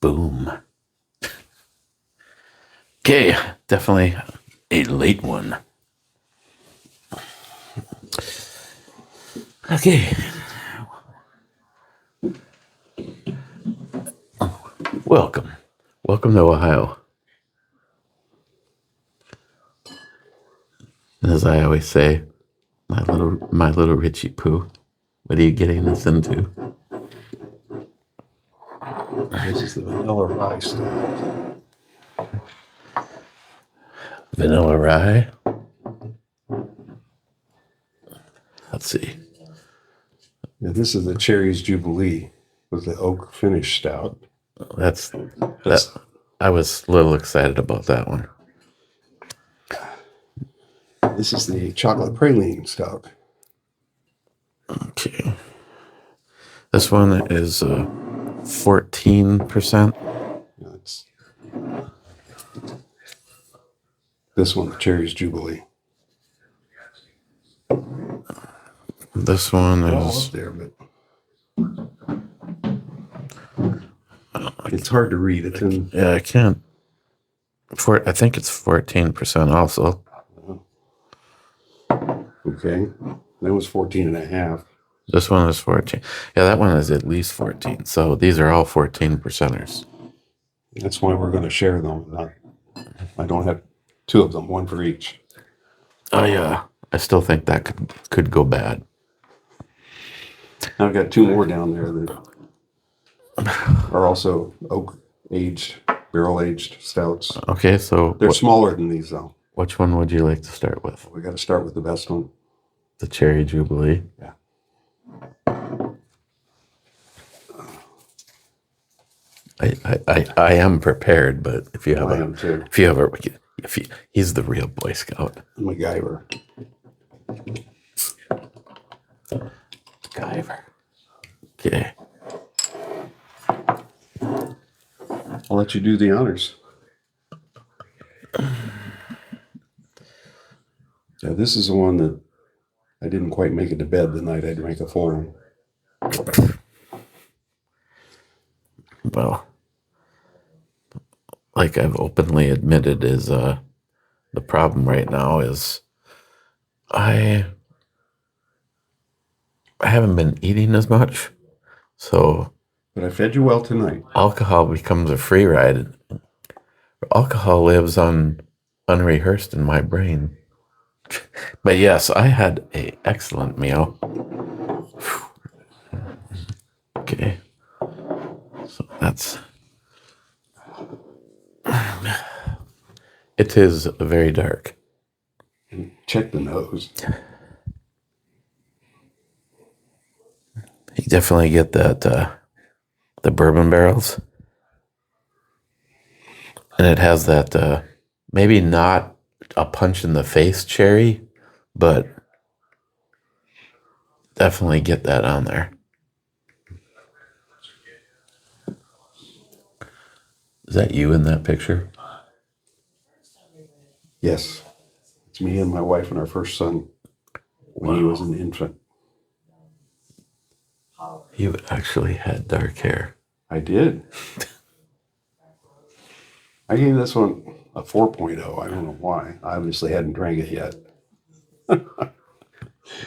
Boom. Okay, definitely a late one. Okay. Welcome. Welcome to Ohio. As I always say, my little Richie Poo, what are you getting us into? This is the vanilla rye style. Vanilla rye. Let's see. Yeah, this is the Cherries Jubilee with the oak finish stout. That's that. I was a little excited about that one. This is the chocolate praline stout. Okay. This one is 14%. That's this one, the Cherries Jubilee. This one They're all is up there, but it's hard to read. It's in. yeah, I can't. I think it's 14% also. Okay. That was 14 and a half. This one is 14. Yeah, that one is at least 14. So these are all 14 percenters. That's why we're going to share them. I don't have two of them, one for each. I still think that could go bad. I've got two more down there that are also oak aged, barrel aged stouts. Okay, so They're smaller than these, though. which one would you like to start with? We got to start with the best one. The Cherry Jubilee. Yeah. I am prepared, but if you have I am too. he's the real Boy Scout. MacGyver. MacGyver. Okay. I'll let you do the honors. Yeah, this is the one that I didn't quite make it to bed the night I drank a full one. Well, like I've openly admitted, is the problem right now is I haven't been eating as much, so But I fed you well tonight. alcohol becomes a free ride. Alcohol lives unrehearsed in my brain. But yes, I had an excellent meal. Okay, so that's. It is very dark. And check the nose. You definitely get that the bourbon barrels, and it has that maybe not a punch in the face cherry, but definitely get that on there. Is that you in that picture? Yes. It's me and my wife and our first son when he was an infant. You actually had dark hair. I did. I gave this one a 4.0. I don't know why. I obviously hadn't drank it yet.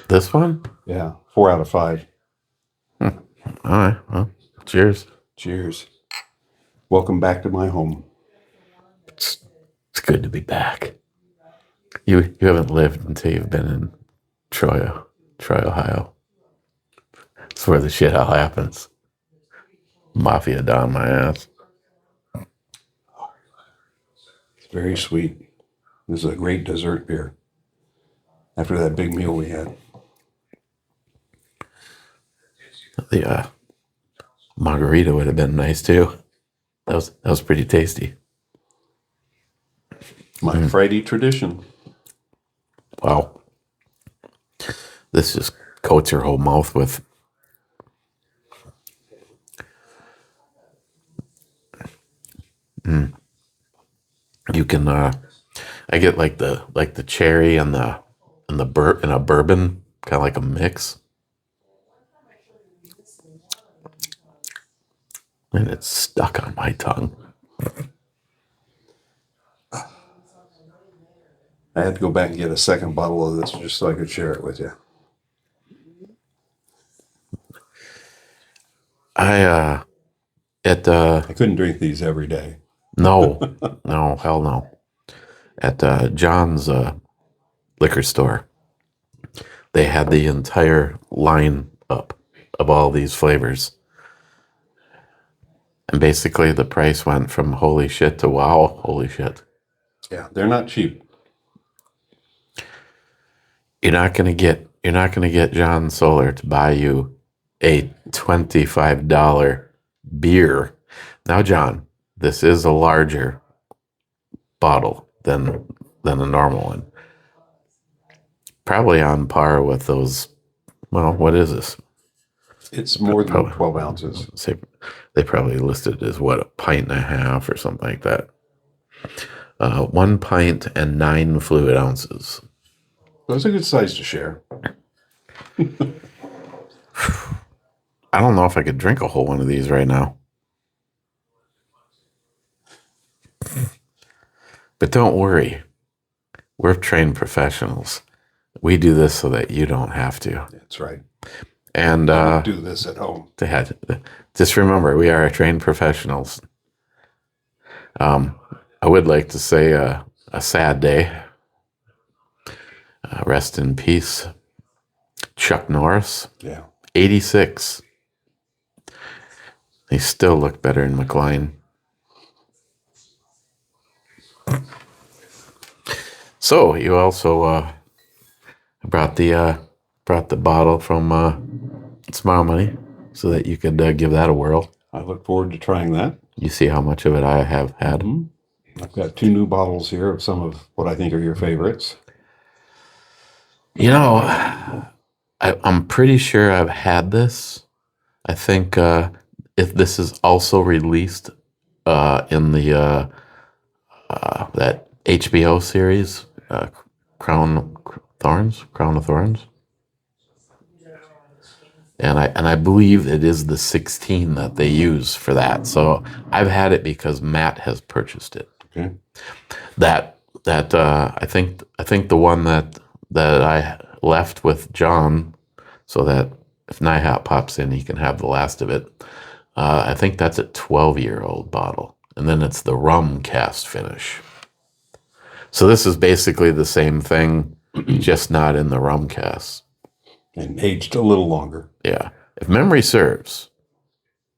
This one? Yeah, 4 out of 5. All right. Well, cheers. Cheers. Welcome back to my home. It's good to be back. You haven't lived until you've been in Troy, Ohio. It's where the shit all happens. Mafia down my ass. It's very sweet. This is a great dessert beer after that big meal we had. The margarita would have been nice too. That was pretty tasty. My Friday tradition. Wow. This just coats your whole mouth with. You can I get like the cherry and the and a bourbon, kind of like a mix. And it's stuck on my tongue. I had to go back and get a second bottle of this just so I could share it with you. I I couldn't drink these every day. no, no, hell no. At John's liquor store, they had the entire line up of all these flavors. And basically the price went from holy shit to wow, holy shit. Yeah, they're not cheap. You're not gonna get John Solar to buy you a $25 beer. Now, John, this is a larger bottle than a normal one. Probably on par with those. Well, what is this? It's more than Probably 12 ounces. say they probably listed it as what, a pint and a half or something like that. 1 pint and 9 fluid ounces. That's a good size to share. I don't know if I could drink a whole one of these right now. But don't worry. We're trained professionals. We do this so that you don't have to. That's right. And Don't do this at home. just remember, we are trained professionals. I would like to say a sad day. Rest in peace, Chuck Norris, Yeah. 86. He still looked better in McLean. So you also brought the bottle from Smile Money so that you could give that a whirl. I look forward to trying that. You see how much of it I have had. I've got 2 new bottles here of some of what I think are your favorites. You know, I'm pretty sure I've had this. I think if this is also released in the that HBO series, Crown of Thorns, and I believe it is the 16 that they use for that. So I've had it because Matt has purchased it. Okay. That I think the one that I left with John, so that if Nihat pops in, he can have the last of it. I think that's a 12-year-old bottle, and then it's the rum cast finish. So this is basically the same thing, just not in the rum cast. And aged a little longer. Yeah, if memory serves,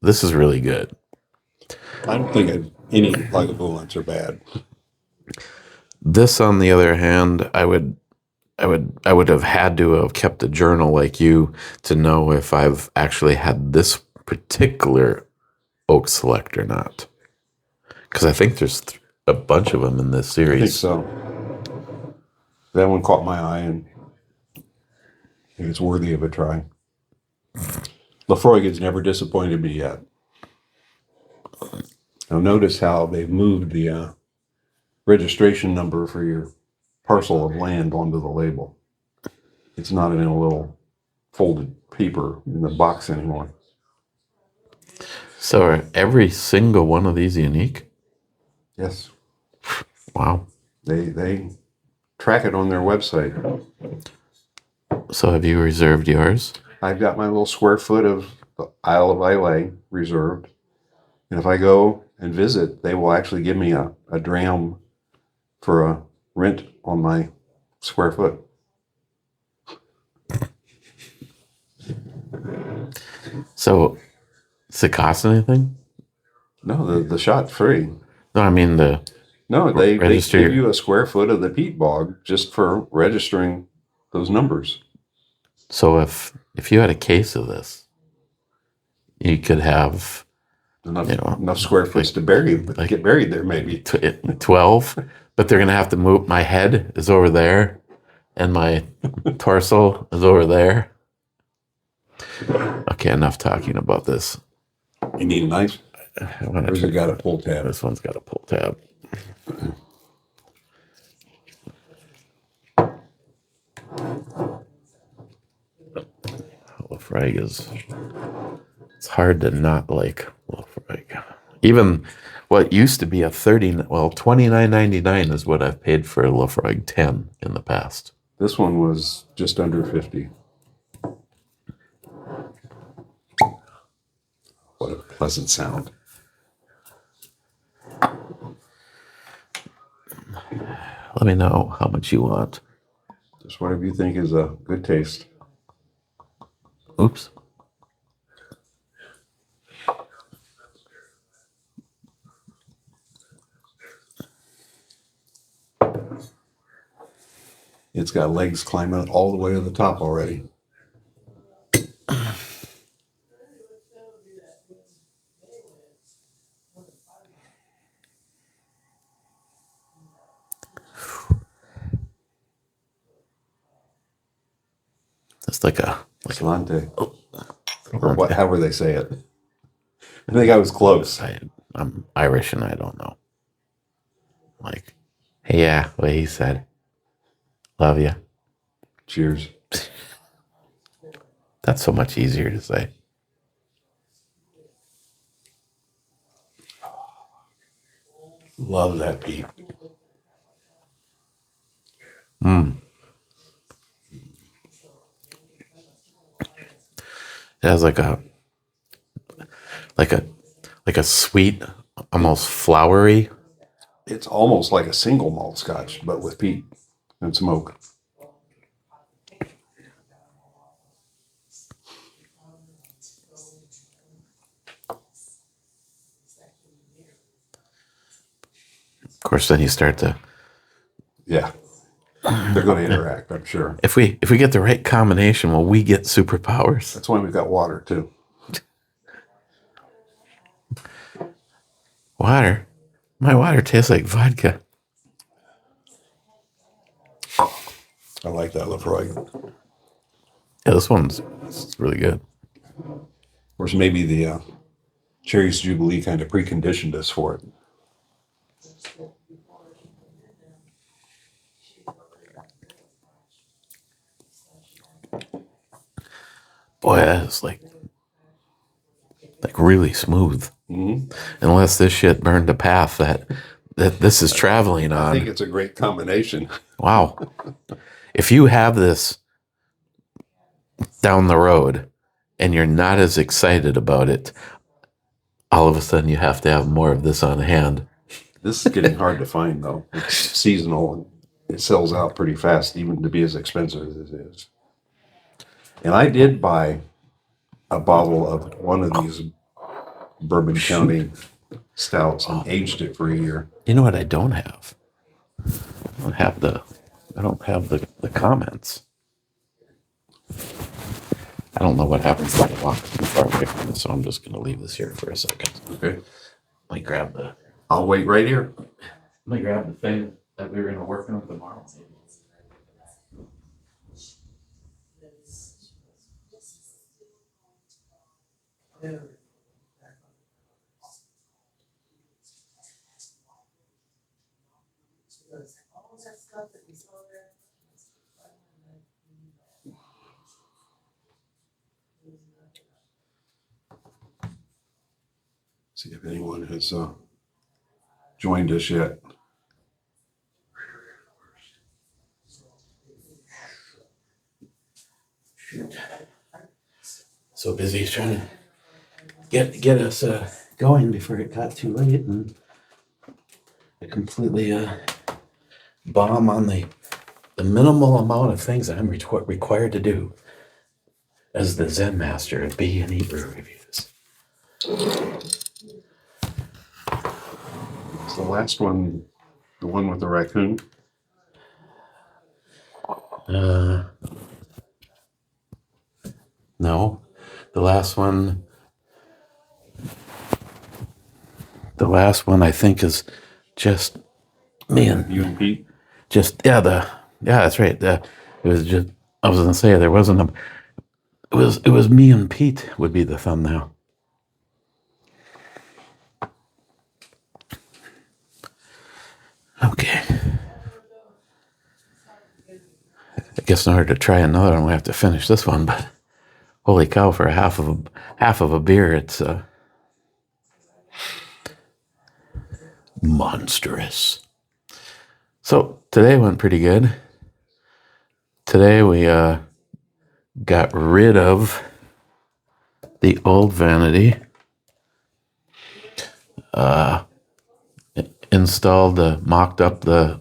this is really good. I don't think any Lagavulins are bad. This, on the other hand, I would have had to have kept a journal like you to know if I've actually had this particular oak select or not. Because I think there's a bunch of them in this I think series. so. That one caught my eye, and I think it's worthy of a try. Lefroy has never disappointed me yet. Now notice how they've moved the registration number for your parcel of land onto the label. It's not in a little folded paper in the box anymore. So are every single one of these unique? Yes. Wow. They track it on their website. So have you reserved yours? I've got my little square foot of the Isle of Islay reserved. And if I go and visit, they will actually give me a dram for a rent on my square foot. So does it cost anything? No, the shot's free. No, I mean No, they register give you a square foot of the peat bog just for registering those numbers. So if you had a case of this, you could have Enough square foot to get buried there, maybe. 12, but they're going to have to move. My head is over there, and my torso is over there. Okay, enough talking about this. You need a knife? Or has it got a pull tab? This one's got a pull tab. Lefroy is It's hard to not like Lafroig. Even what used to be a 29.99 is what I've paid for a Lafroig 10 in the past. This one was just under 50. What a pleasant sound. Let me know how much you want. Just whatever you think is a good taste. Oops. It's got legs climbing all the way to the top already. It's like a Salante. oh, Or what, however they say it. I think I was close. I'm Irish and I don't know. Like, hey, yeah, what he said. Love you. Cheers. That's so much easier to say. Love that beef. It has like a sweet, almost flowery. It's almost like a single malt scotch, but with peat and smoke. Of course, then you start to. Yeah. They're going to interact, I'm sure. If we get the right combination, well, we get superpowers. That's why we've got water, too. Water? My water tastes like vodka. I like that Lafroig. Yeah, this one's really good. Of course, maybe the Cherries Jubilee kind of preconditioned us for it. Boy, that is like really smooth. Mm-hmm. Unless this shit burned a path that this is traveling on. I think it's a great combination. Wow. If you have this down the road and you're not as excited about it, all of a sudden you have to have more of this on hand. This is getting hard to find, though. It's seasonal and it sells out pretty fast, even to be as expensive as it is. And I did buy a bottle of one of these Bourbon County stouts and aged it for a year. You know what I don't have? I don't have the comments. I don't know what happens when I walk too far away from this, so I'm just going to leave this here for a second. Okay. Let me grab the I'll wait right here. thing that we were going to work on tomorrow. See if anyone has joined us yet. So busy trying to get us going before it got too late, and I completely bomb on the minimal amount of things I'm required to do as the Zen master of B&E brew reviews. Is the last one the one with the raccoon? No, the last one I think is just me and You and Pete? that's right. It was just, I was gonna say there wasn't a. It was me and Pete would be the thumbnail. Okay. I guess in order to try another one, we have to finish this one. But holy cow! For half of a beer, it's monstrous. So today went pretty good. Today we got rid of the old vanity, installed mocked up the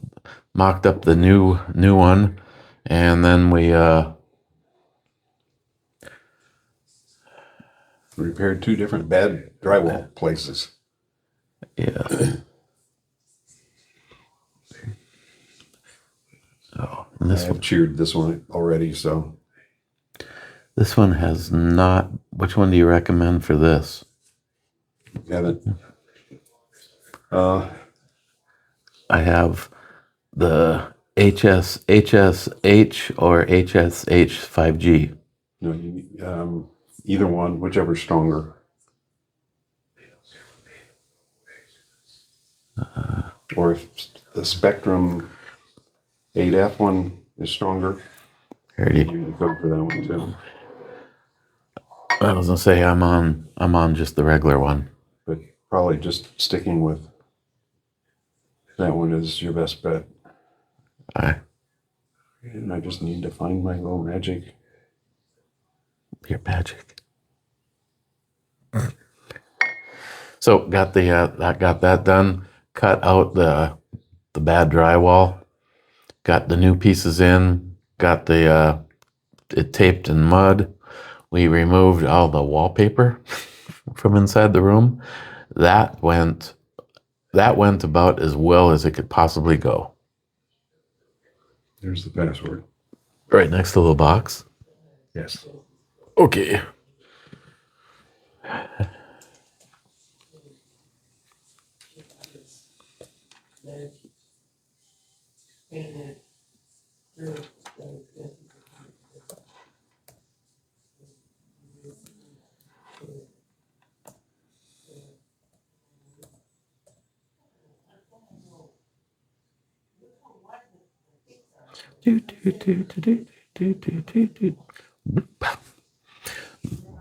new one, and then we Repaired 2 different bad drywall places. yeah. So and I have cheered this one already, so this one has not. Which one do you recommend for this? haven't. I have the HSH or HSH 5G. No, you, either one, whichever's stronger. Or if the Spectrum 8F one is stronger, you can go for that one too. I was gonna say I'm on just the regular one. But probably just sticking with that one is your best bet. And I just need to find my little magic. Your magic. So got that done. Cut out the bad drywall. Got the new pieces in. Got it taped in mud. We removed all the wallpaper from inside the room. That went about as well as it could possibly go. There's the password. Right next to the little box. Yes. Okay.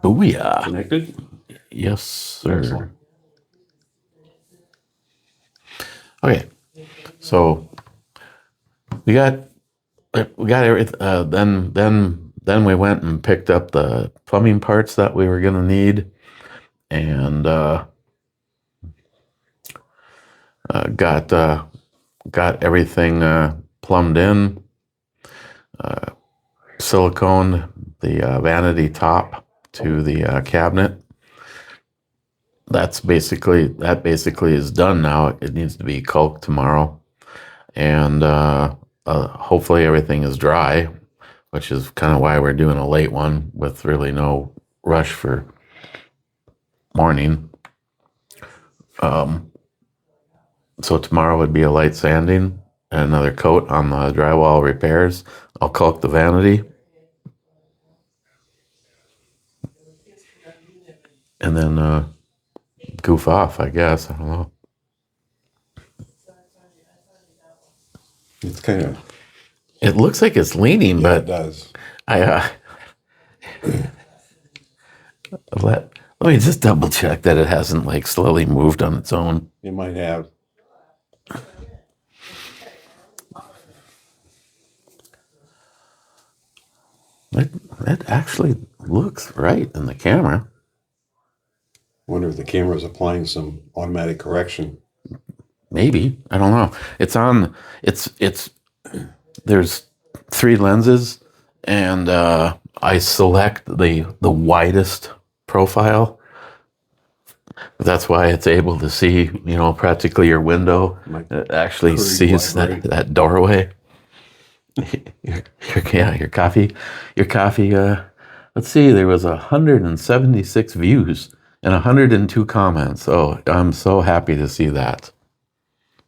Booyah. Connected? Yes, sir. Excellent. Okay, so we got everything. Then we went and picked up the plumbing parts that we were gonna need, and got everything plumbed in, siliconed the vanity top to the cabinet. That basically is done now. It needs to be caulked tomorrow, and hopefully everything is dry, which is kind of why we're doing a late one with really no rush for morning. So tomorrow would be a light sanding and another coat on the drywall repairs. I'll caulk the vanity, and then goof off, I guess. I don't know. It's kind of. It looks like it's leaning, Yeah, but it does. let me just double check that it hasn't like slowly moved on its own. It might have. It actually looks right in the camera. Wonder if the camera is applying some automatic correction. Maybe, I don't know. It's on. It's. There's 3 lenses, and I select the widest profile. That's why it's able to see, practically your window. It actually sees that doorway. Your coffee. Let's see. There was 176 views and 102 comments. Oh, I'm so happy to see that.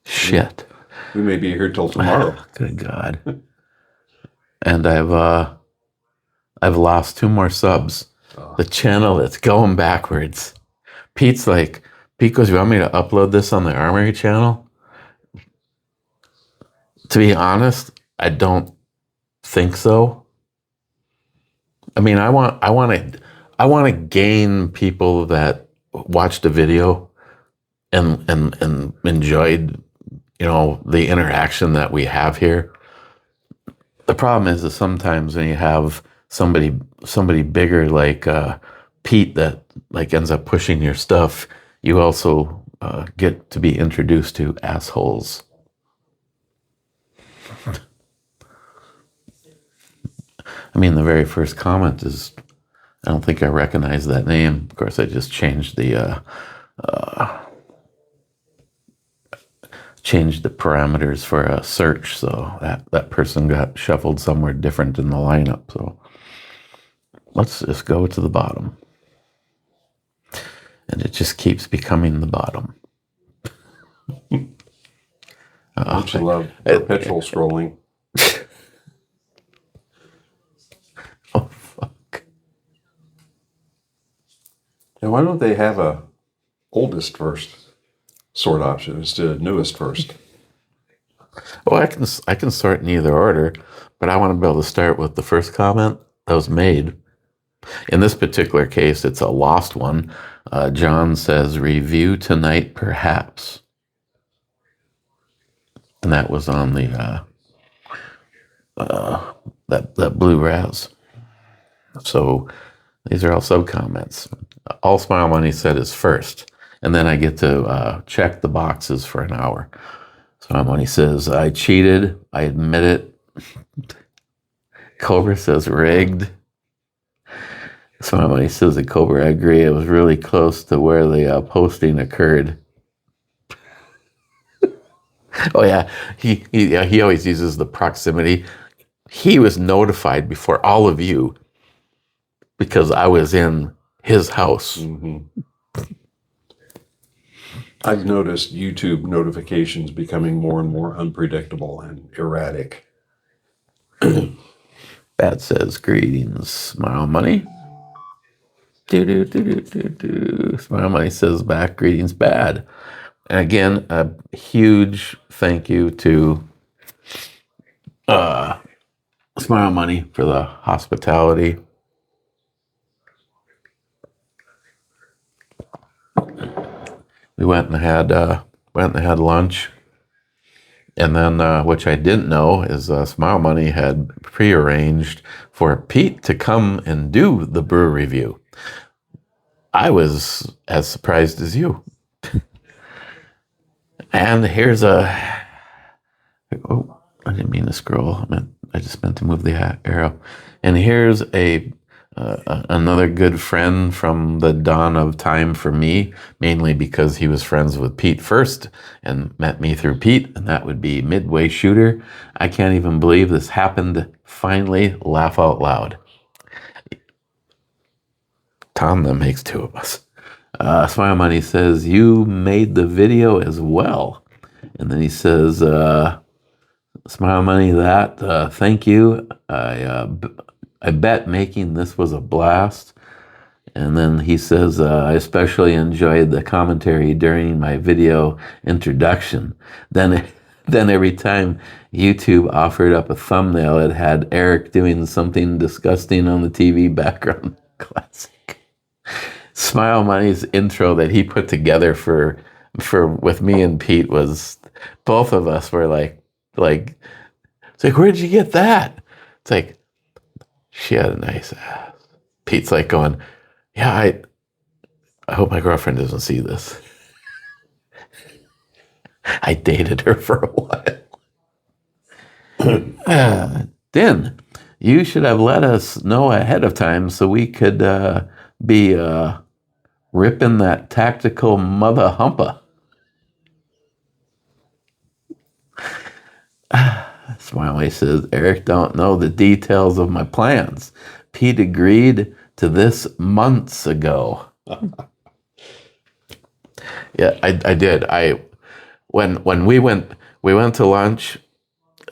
Shit. We may be here till tomorrow. Good God. And I've lost 2 more subs. The channel that's going backwards. Pete goes, you want me to upload this on the Armory channel? To be honest, I don't think so. I mean, I want I want to gain people that watched the video and enjoyed, the interaction that we have here. The problem is that sometimes when you have somebody bigger like Pete that like ends up pushing your stuff, you also get to be introduced to assholes. I mean, the very first comment is, I don't think I recognize that name. Of course, I just changed the parameters for a search, so that person got shuffled somewhere different in the lineup. So let's just go to the bottom, and it just keeps becoming the bottom. Don't you love perpetual scrolling? Oh fuck! And why don't they have a oldest first sort option instead of newest first? Well, I can sort in either order, but I want to be able to start with the first comment that was made. In this particular case, it's a lost one. John says, "Review tonight, perhaps," and that was on the that blue raz. So these are all sub comments. All Smile Money said is first, and then I get to check the boxes for an hour. Smile Money says, "I cheated. I admit it." Cobra says, "Rigged." Smile Money says, "The Cobra, I agree. It was really close to where the posting occurred." Oh yeah, he always uses the proximity. He was notified before all of you because I was in his house. Mm-hmm. I've noticed YouTube notifications becoming more and more unpredictable and erratic. Bat says, "Greetings, Smile Money." Smile Money says back, "Greetings, Bad." And again, a huge thank you to Smile Money for the hospitality. We went and had lunch, and then which I didn't know is Smile Money had prearranged for Pete to come and do the brew review. I was as surprised as you. And here's I didn't mean to scroll. I just meant to move the arrow. And here's another good friend from the dawn of time for me, mainly because he was friends with Pete first and met me through Pete, and that would be Midway Shooter. I can't even believe this happened. Finally, laugh out loud. Tom, that makes two of us. Smile Money says, "You made the video as well." And then he says, "Smile Money, thank you. I bet making this was a blast." And then he says, "I especially enjoyed the commentary during my video introduction. Then every time YouTube offered up a thumbnail, it had Eric doing something disgusting on the TV background." Classic. Smile Money's intro that he put together for with me and Pete was, both of us were like it's like, "Where'd you get that?" It's like, "She had a nice ass." Pete's like going, "Yeah, I hope my girlfriend doesn't see this." I dated her for a while. Din, you should have let us know ahead of time so we could be ripping that tactical mother humpa. Smiley says, "Eric don't know the details of my plans. Pete agreed to this months ago." Yeah, I did. When we went to lunch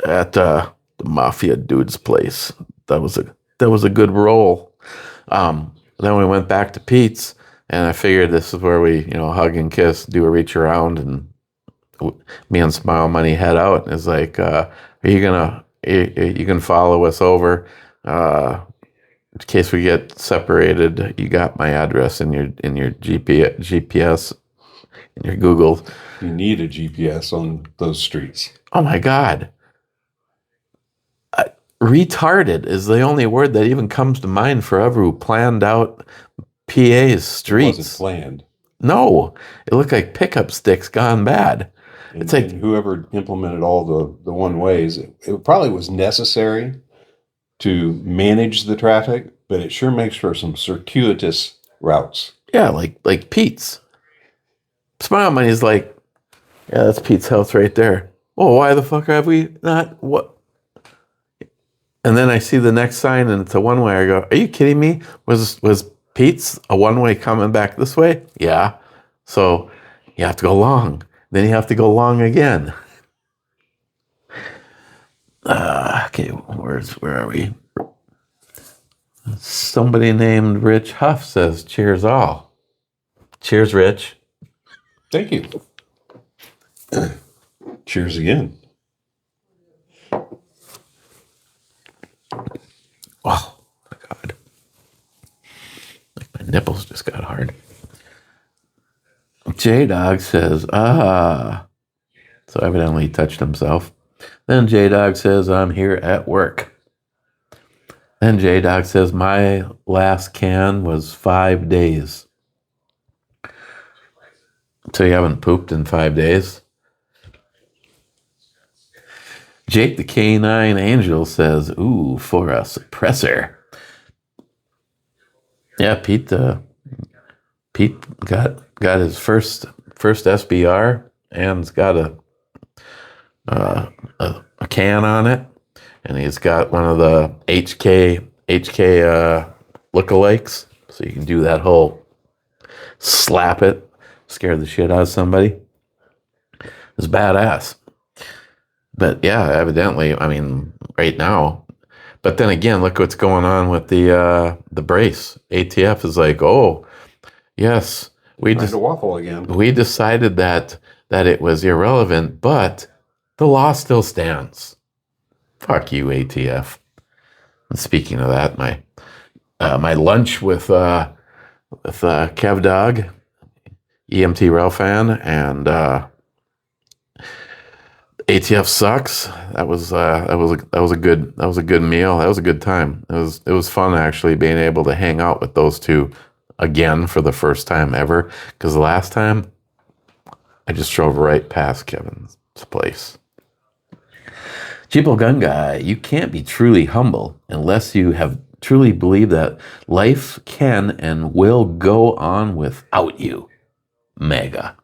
at the mafia dude's place. That was a good roll. Then we went back to Pete's, and I figured this is where we hug and kiss, do a reach around, and me and Smile Money head out. And it's like, "Are you gonna? You can follow us over. in case we get separated, you got my address in your GPS in your Google. You need a GPS on those streets. Oh my God. Retarded is the only word that even comes to mind for whoever who planned out PA's streets. It wasn't planned. No, it looked like pickup sticks gone bad. And, It's like, and whoever implemented all the one ways, it probably was necessary to manage the traffic, but it sure makes for some circuitous routes. yeah, like Pete's. Smile Money's like, yeah, that's Pete's house right there. Oh, why the fuck have we not? What? And then I see the next sign and it's a one-way. I go, are you kidding me? Was Pete's a one-way coming back this way? Yeah. So you have to go long. Then you have to go long again. Okay, where are we? Somebody named Rich Huff says, cheers all. Cheers, Rich. Thank you. Cheers again. Oh, my God. Like my nipples just got hard. J-Dog says, So evidently he touched himself. Then J-Dog says, I'm here at work. Then J-Dog says, my last can was 5 days. So you haven't pooped in 5 days? Jake the K9 Angel says, ooh, for a suppressor. Yeah, Pete got his first SBR and's got a can on it, and he's got one of the HK lookalikes, so you can do that whole slap it, scare the shit out of somebody. It's badass. But yeah, evidently, I mean, right now. But then again, look what's going on with the brace. ATF is like, oh, yes, we Trying to waffle again. We decided that it was irrelevant, but the law still stands. Fuck you, ATF. And speaking of that, my lunch with Kev Dog, EMT rail fan, and ATF sucks. That was a good meal. That was a good time. It was fun actually being able to hang out with those two again for the first time ever. Because the last time I just drove right past Kevin's place. Cheapo Gun Guy, you can't be truly humble unless you have truly believed that life can and will go on without you. Mega.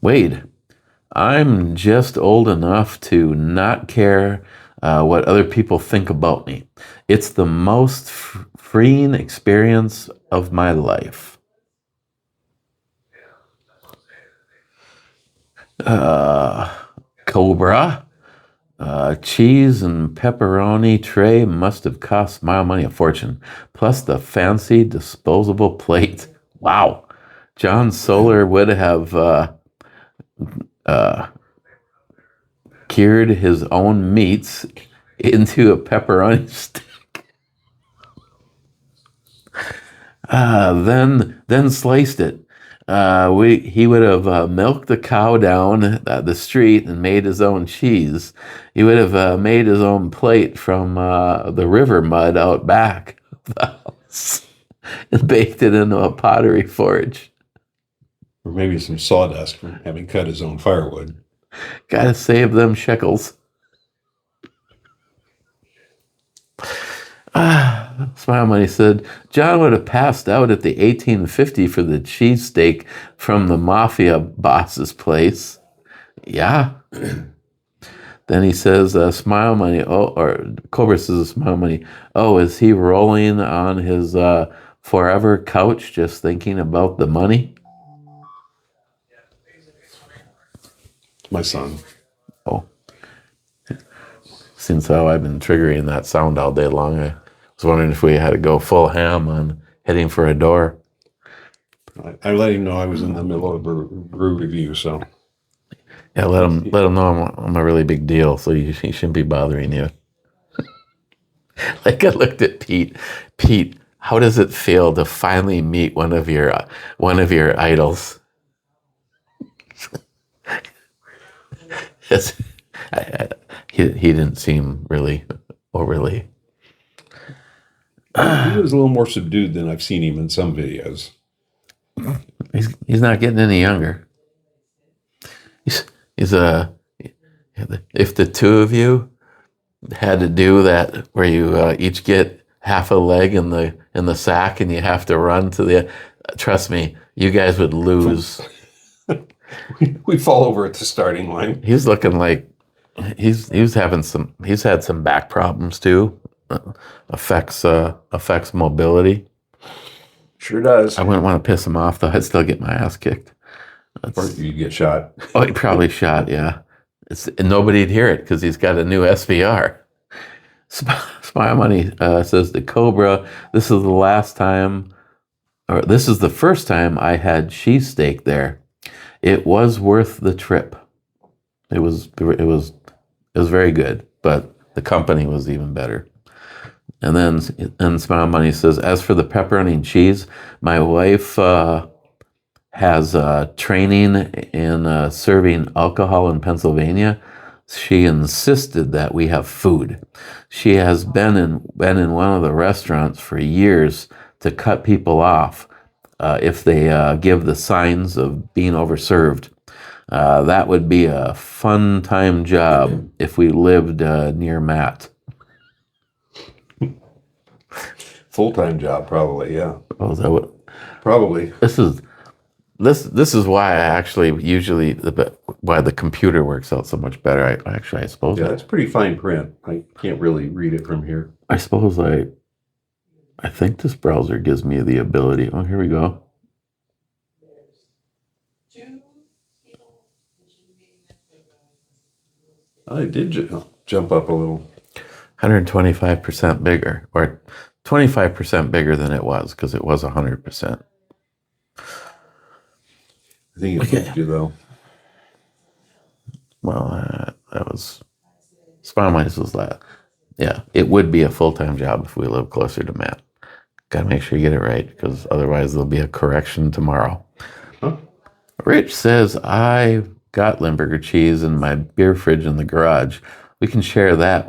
Wade, I'm just old enough to not care what other people think about me. It's the most freeing experience of my life. Cobra, cheese and pepperoni tray must have cost Smile Money a fortune, plus the fancy disposable plate. Wow. John Solar would have cured his own meats into a pepperoni stick. Then sliced it. He would have milked the cow down the street and made his own cheese. He would have made his own plate from the river mud out back of the house and baked it into a pottery forge. Or maybe some sawdust from having cut his own firewood. Gotta save them shekels. Smile Money said, John would have passed out at the 1850 for the cheesesteak from the mafia boss's place. Yeah. Then he says, Smile Money, or Cobra says, Smile Money, is he rolling on his forever couch just thinking about the money? My son. Oh. Since how I've been triggering that sound all day long, I was wondering if we had to go full ham on heading for a door. I let him know I was in the middle of a brew review, so. Yeah, let him know I'm a really big deal, so he shouldn't be bothering you. Like I looked at Pete. Pete, how does it feel to finally meet one of your idols? Yes. He didn't seem really overly. He was a little more subdued than I've seen him in some videos. He's not getting any younger. He's a. If the two of you had to do that, where you each get half a leg in the sack, and you have to run to the. Trust me, you guys would lose. We fall over at the starting line. He's looking like he's had some back problems too. Affects mobility. Sure does. I wouldn't want to piss him off though. I'd still get my ass kicked. Or you get shot. Oh, he probably shot. Yeah, and nobody'd hear it because he's got a new SVR. Smile Money says the Cobra. This is the last time, or this is the first time I had cheesesteak there. It was worth the trip. It was very good, but the company was even better. And then Smile Money says, as for the pepperoni and cheese, my wife has training in serving alcohol in Pennsylvania. She insisted that we have food. She has been in one of the restaurants for years to cut people off if they give the signs of being overserved. That would be a fun-time job if we lived near Matt. Full-time job, probably. Yeah, Oh, is that what? probably. This is why I actually usually why the computer works out so much better. I suppose. Yeah, it's pretty fine print. I can't really read it from here. I suppose I think this browser gives me the ability. Oh, here we go. I did jump up a little. 125% bigger, or 25% bigger than it was because it was 100%. I think it moved you though. Well, that was Smile Minds was that. Yeah, it would be a full-time job if we lived closer to Matt. Got to make sure you get it right because otherwise there'll be a correction tomorrow. Huh? Rich says, I got Limburger cheese in my beer fridge in the garage. We can share that.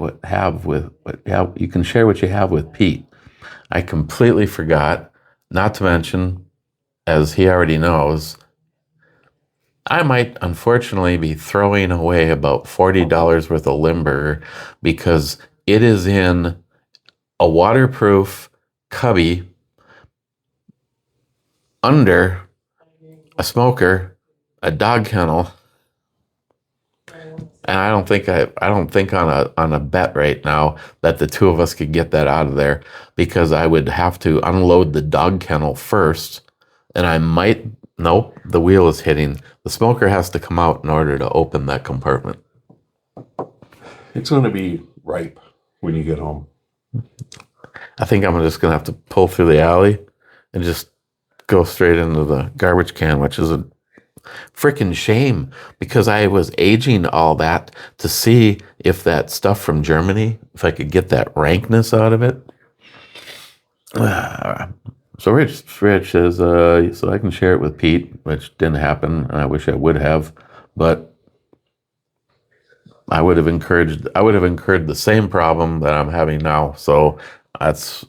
You can share what you have with Pete. I completely forgot, not to mention, as he already knows, I might unfortunately be throwing away about $40 worth of Limburger because it is in a waterproof cubby under a smoker, a dog kennel, and I don't think on a bet right now that the two of us could get that out of there because I would have to unload the dog kennel first, and nope, the wheel is hitting. The smoker has to come out in order to open that compartment. It's going to be ripe when you get home. I think I'm just going to have to pull through the alley and just go straight into the garbage can, which is a freaking shame because I was aging all that to see if that stuff from Germany, if I could get that rankness out of it. So Rich says, so I can share it with Pete, which didn't happen, and I wish I would have, but I would have incurred the same problem that I'm having now. So that's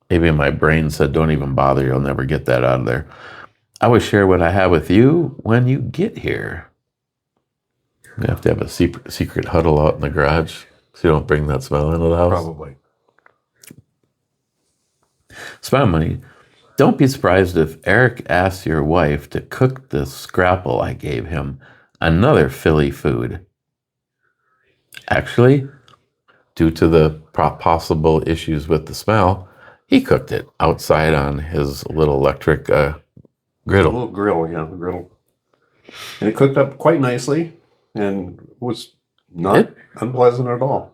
maybe my brain said, don't even bother, you'll never get that out of there. I would share what I have with you when you get here. We have to have a secret huddle out in the garage so you don't bring that smell into the house. Probably. Smile Money. Don't be surprised if Eric asks your wife to cook the scrapple I gave him, another Philly food. Actually, due to the possible issues with the smell, he cooked it outside on his little electric griddle. A little grill, yeah, the griddle. And it cooked up quite nicely and was not unpleasant at all.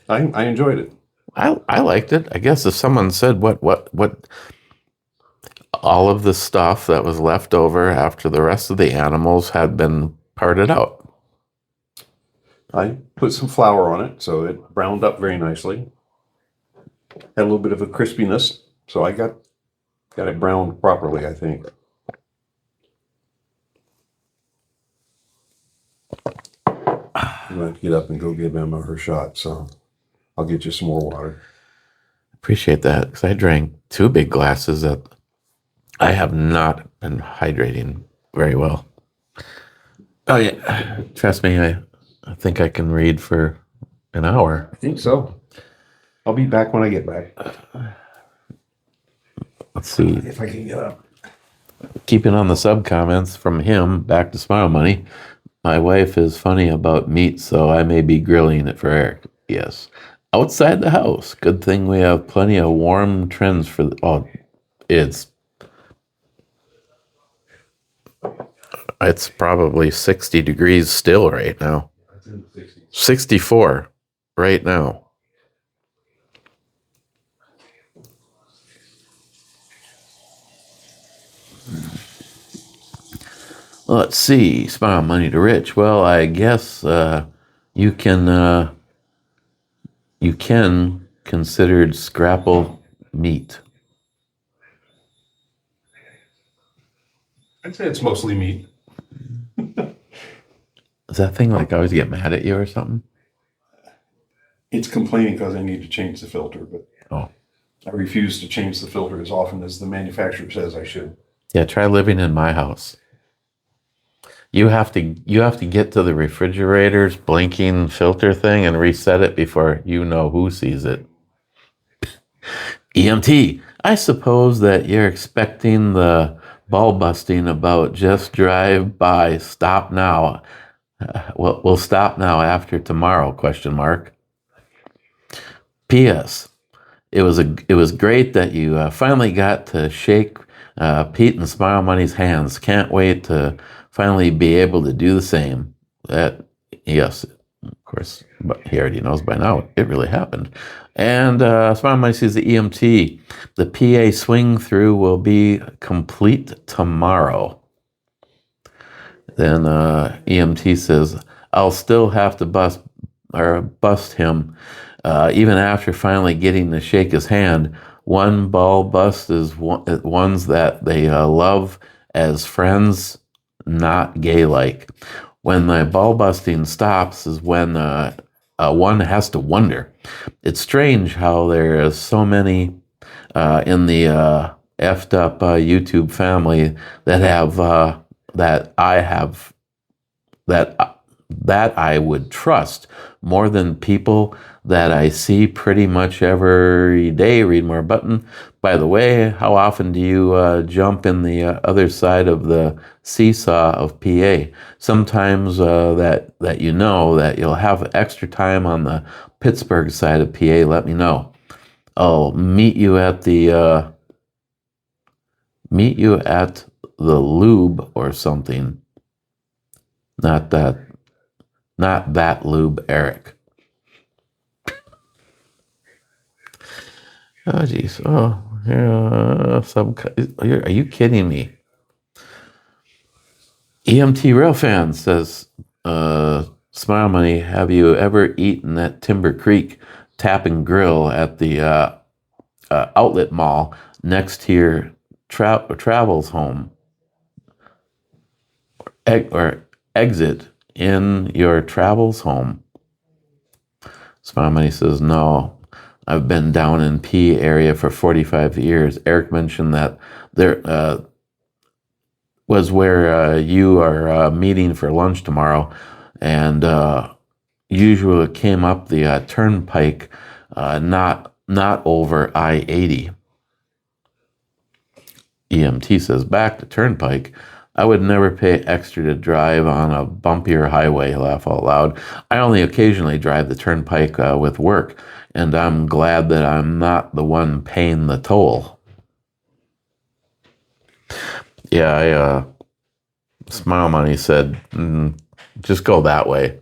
I enjoyed it. I liked it. I guess if someone said what all of the stuff that was left over after the rest of the animals had been parted out. I put some flour on it, so it browned up very nicely. Had a little bit of a crispiness, so I got it browned properly, I think. I'm going to get up and go give Emma her shot, so I'll get you some more water. Appreciate that, because I drank 2 big glasses that I have not been hydrating very well. Oh yeah, trust me, I think I can read for an hour. I think so. I'll be back when I get back. Let's see. If I can get up. Keeping on the sub comments from him, back to Smile Money. My wife is funny about meat, so I may be grilling it for Eric. Yes. Outside the house. Good thing we have plenty of warm trends for it's probably 60 degrees still right now. 64 right now. Let's see. Smile Money to Rich. Well, I guess you can considered scrapple meat. I'd say it's mostly meat. Is that thing like I always get mad at you or something? It's complaining because I need to change the filter, but I refuse to change the filter as often as the manufacturer says I should. Yeah, try living in my house. You have to get to the refrigerator's blinking filter thing and reset it before you know who sees it. EMT, I suppose that you're expecting the ball busting about just drive by, stop now. We'll stop now after tomorrow, question mark. P.S. It was great that you finally got to shake Pete and Smile Money's hands. Can't wait to finally be able to do the same. That, yes, of course, but he already knows by now it really happened. And Smile Money sees the EMT. The PA swing through will be complete tomorrow. Then EMT says, I'll still have to bust him, even after finally getting to shake his hand. One ball bust is ones that they love as friends, not gay-like. When the ball busting stops is when one has to wonder. It's strange how there is so many in the effed up YouTube family that have that I would trust more than people that I see pretty much every day. Read more button. By the way, how often do you jump in the other side of the seesaw of PA? Sometimes that you know that you'll have extra time on the Pittsburgh side of PA. Let me know. I'll meet you at the lube or something. Not that lube, Eric. Oh, geez. Oh, are you kidding me? EMT Railfan says, Smile Money, have you ever eaten at Timber Creek Tap and Grill at the outlet mall next to your travels home? Or exit in your travels home? Smile Money says, no. I've been down in P area for 45 years. Eric mentioned that there was where you are meeting for lunch tomorrow, and usually it came up the turnpike, not over I-80. EMT says, back to turnpike. I would never pay extra to drive on a bumpier highway, laugh out loud. I only occasionally drive the turnpike with work, and I'm glad that I'm not the one paying the toll. Yeah, Smile Money said, just go that way.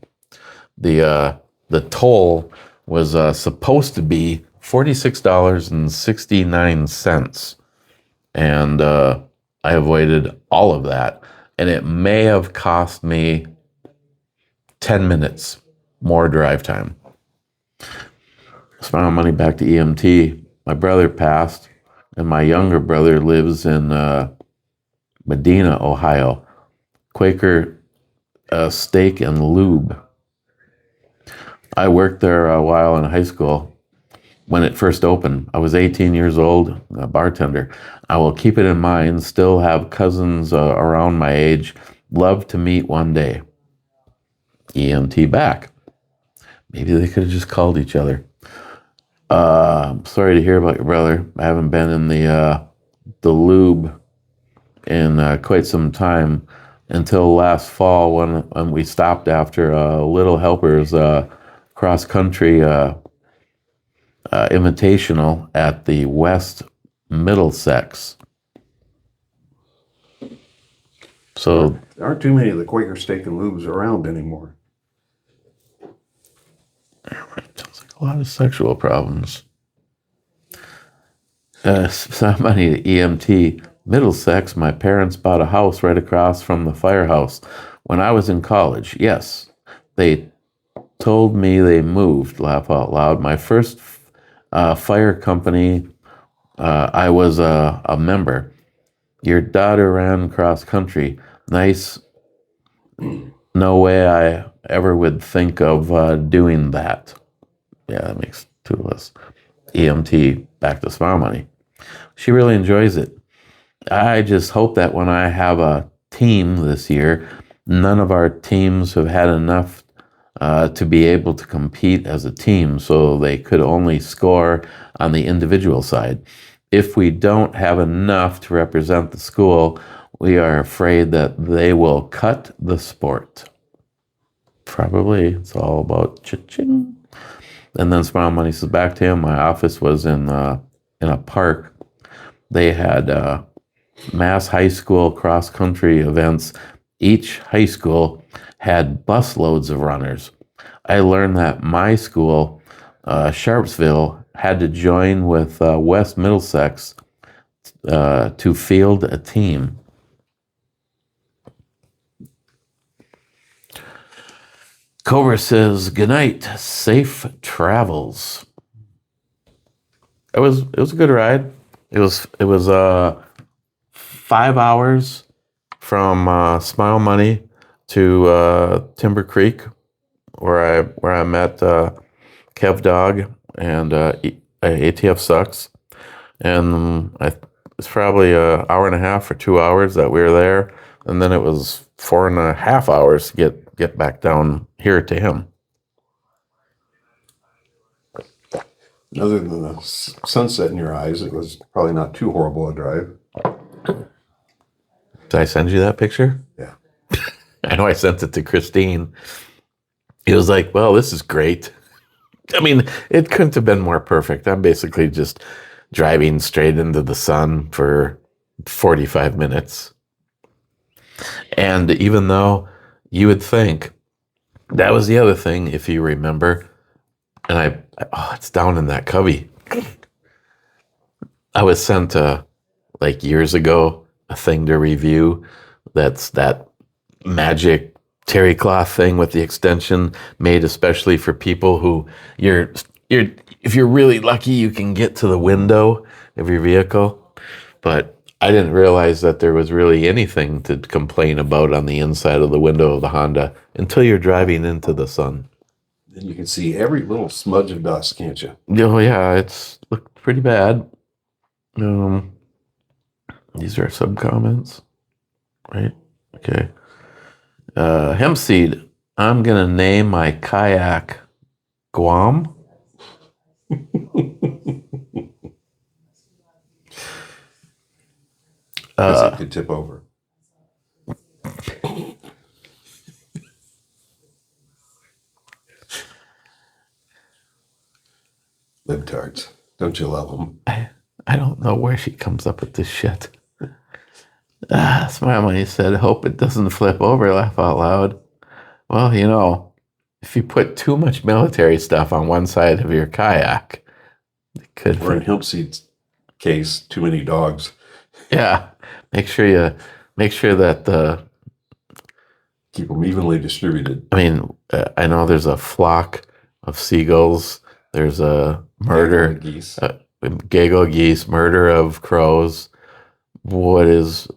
The toll was supposed to be $46.69, and I avoided all of that, and it may have cost me 10 minutes more drive time. Smile money back to EMT. My brother passed, and my younger brother lives in Medina, Ohio. Quaker Steak and Lube. I worked there a while in high school when it first opened. I was 18 years old, a bartender. I will keep it in mind, still have cousins around my age. Love to meet one day. EMT back. Maybe they could have just called each other. Sorry to hear about your brother. I haven't been in the lube in quite some time until last fall when we stopped after Little Helpers cross country invitational at the West Middlesex. So There aren't too many of the Quaker Steak and Lubes around anymore. sounds like a lot of sexual problems. Somebody EMT Middlesex. My parents bought a house right across from the firehouse when I was in college. Yes, they told me they moved. Laugh out loud. My first fire company, I was a member. Your daughter ran cross country. Nice. No way I ever would think of doing that. Yeah, that makes two of us. EMT, back to Smile Money. She really enjoys it. I just hope that when I have a team this year, none of our teams have had enough to be able to compete as a team, so they could only score on the individual side. If we don't have enough to represent the school, we are afraid that they will cut the sport. Probably. It's all about cha-ching. And then Smile Money says back to him, my office was in a park. They had mass high school cross-country events. Each high school had busloads of runners. I learned that my school, Sharpsville, had to join with West Middlesex to field a team. Cobra says, "Good night, safe travels." It was a good ride. It was 5 hours from Smile Money to Timber Creek, where I met Kev Dog and ATF Sucks, and it's probably an hour and a half or 2 hours that we were there, and then it was 4.5 hours to get back down here to him. Other than the sunset in your eyes, it was probably not too horrible a drive. Did I send you that picture? Yeah. I know I sent it to Christine. It was like, well, this is great. I mean, it couldn't have been more perfect. I'm basically just driving straight into the sun for 45 minutes. And even though you would think, that was the other thing, if you remember, and it's down in that cubby. I was sent like years ago a thing to review. That's that magic terry cloth thing with the extension made especially for people who if you're really lucky, you can get to the window of your vehicle. But I didn't realize that there was really anything to complain about on the inside of the window of the Honda until you're driving into the sun. Then you can see every little smudge of dust, can't you? Oh yeah, it's looked pretty bad. These are some comments, right? Okay. Hemp seed. I'm gonna name my kayak Guam. Because it could tip over. Libtards. Don't you love them? I don't know where she comes up with this shit. Smile Money said, hope it doesn't flip over, laugh out loud. Well, if you put too much military stuff on one side of your kayak, it could. Or in Hemp Seed's case, too many dogs. Yeah. Make sure that keep them evenly distributed. I mean, I know there's a flock of seagulls. There's a murder, geese. gaggle geese, murder of crows. What is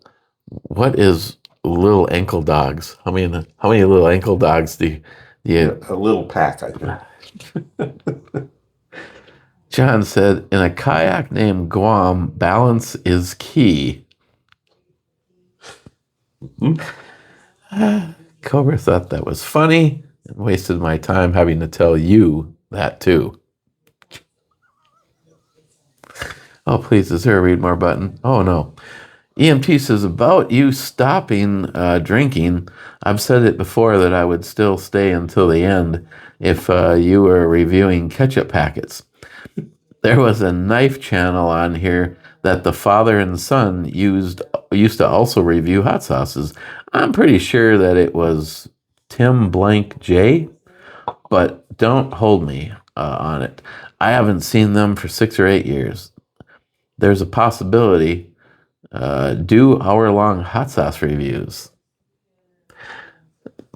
little ankle dogs? How many little ankle dogs do you A little pack, I think. John said, in a kayak named Guam, balance is key. Cobra thought that was funny and wasted my time having to tell you that too. Oh, please, is there a read more button? Oh, no. EMT says, about you stopping drinking, I've said it before that I would still stay until the end if you were reviewing ketchup packets. There was a knife channel on here that the father and son used to also review hot sauces. I'm pretty sure that it was Tim Blank J, but don't hold me on it. I haven't seen them for 6 or 8 years. There's a possibility. Do hour-long hot sauce reviews.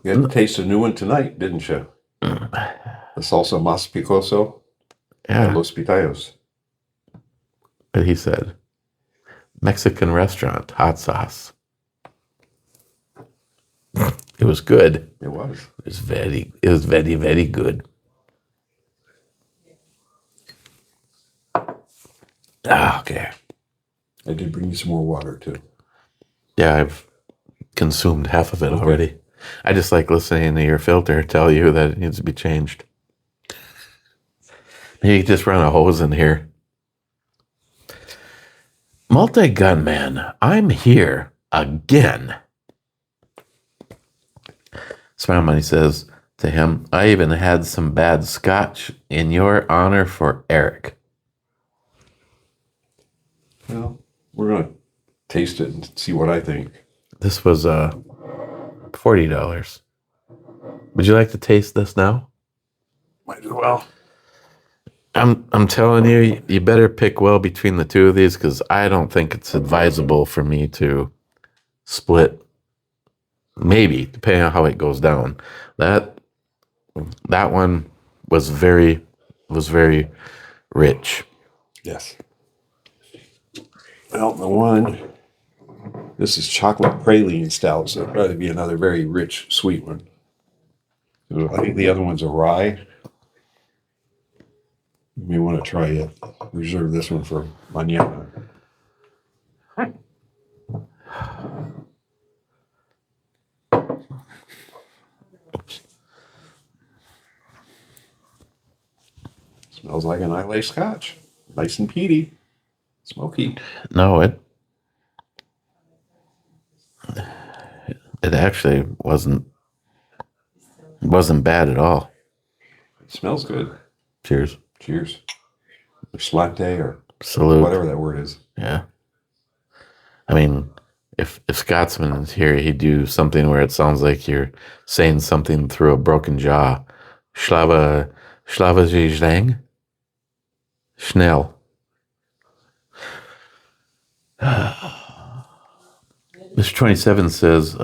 You had to taste a new one tonight, didn't you? The salsa más picoso at Yeah, Los Pitayos. but he said Mexican restaurant hot sauce. It was good. It was. It was very, very good. Okay. I did bring you some more water, too. Yeah, I've consumed half of it already. I just like listening to your filter tell you that it needs to be changed. Maybe just run a hose in here. Multi-gun man, I'm here again. Smile Money says to him, I even had some bad scotch in your honor for Eric. Well, we're going to taste it and see what I think. This was $40. Would you like to taste this now? Might as well. I'm telling you, you better pick well between the two of these because I don't think it's advisable for me to split. Maybe, depending on how it goes down. That one was very rich. Yes. Well, this is chocolate praline stout, so it'll probably be another very rich, sweet one. I think the other one's a rye. You may want to try it. Reserve this one for mañana. Smells like an Islay Scotch. Nice and peaty. Smoky. No, it actually wasn't bad at all. It smells good. Cheers. Cheers. Or slante or Salute. whatever that word is. Yeah. I mean, if Scotsman is here, he'd do something where it sounds like you're saying something through a broken jaw. Schlava Zlang? Schnell. Mr. 27 says,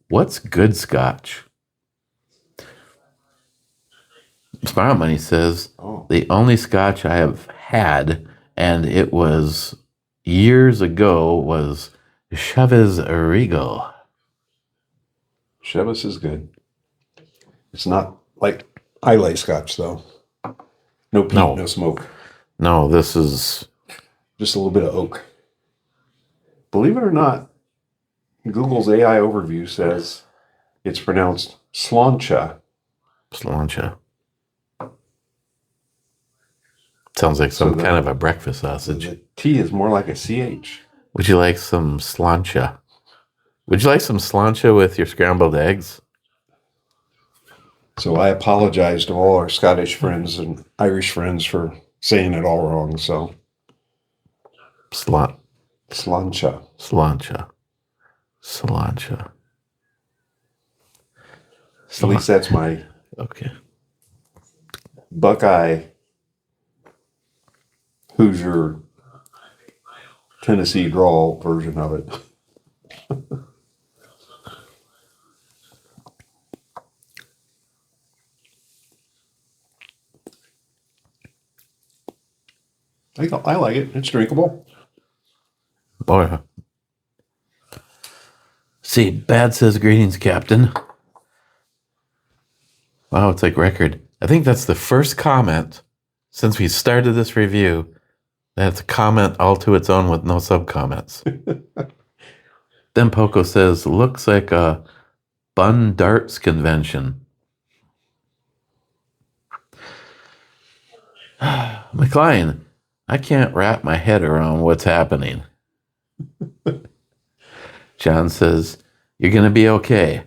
what's good scotch? Smart Money says, the only scotch I have had, and it was years ago, was Chavez Regal. Chevis is good. It's not like Islay Scotch, though. No peat, no smoke. No, this is just a little bit of oak. Believe it or not, Google's AI overview says it's pronounced Slancha. Slancha. Sounds like some kind of a breakfast sausage. The T is more like a CH. Would you like some slancha? Would you like some slancha with your scrambled eggs? So I apologize to all our Scottish friends and Irish friends for saying it all wrong. So Slancha. Slancha. At least that's my Buckeye Hoosier Tennessee drawl version of it. I like it. It's drinkable. Boy. See, Bad says, greetings, Captain. Wow, it's like record. I think that's the first comment since we started this review that's a comment all to its own with no sub-comments. Then Poco says, looks like a Bun Darts convention. McLean, I can't wrap my head around what's happening. John says, you're going to be okay.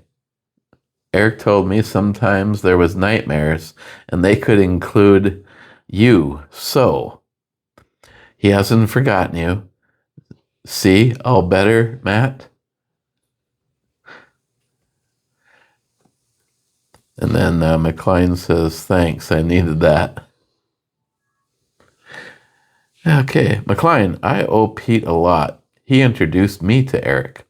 Eric told me sometimes there was nightmares and they could include you. So he hasn't forgotten you. See, all better, Matt? And then McLean says, thanks, I needed that. Okay, McLean, I owe Pete a lot. He introduced me to Eric.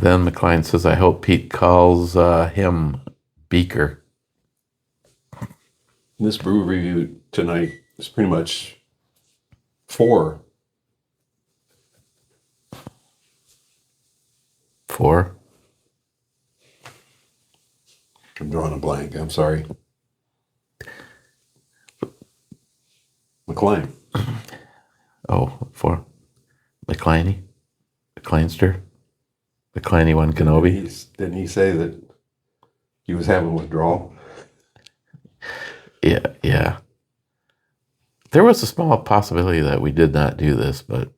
Then McLean says, I hope Pete calls him Beaker. This brew review tonight is pretty much 4. 4. I'm drawing a blank. I'm sorry. McLean. Oh, 4. McLeany? McLeinster? McLeany one Kenobi? Didn't he say that he was having withdrawal? Yeah. There was a small possibility that we did not do this, but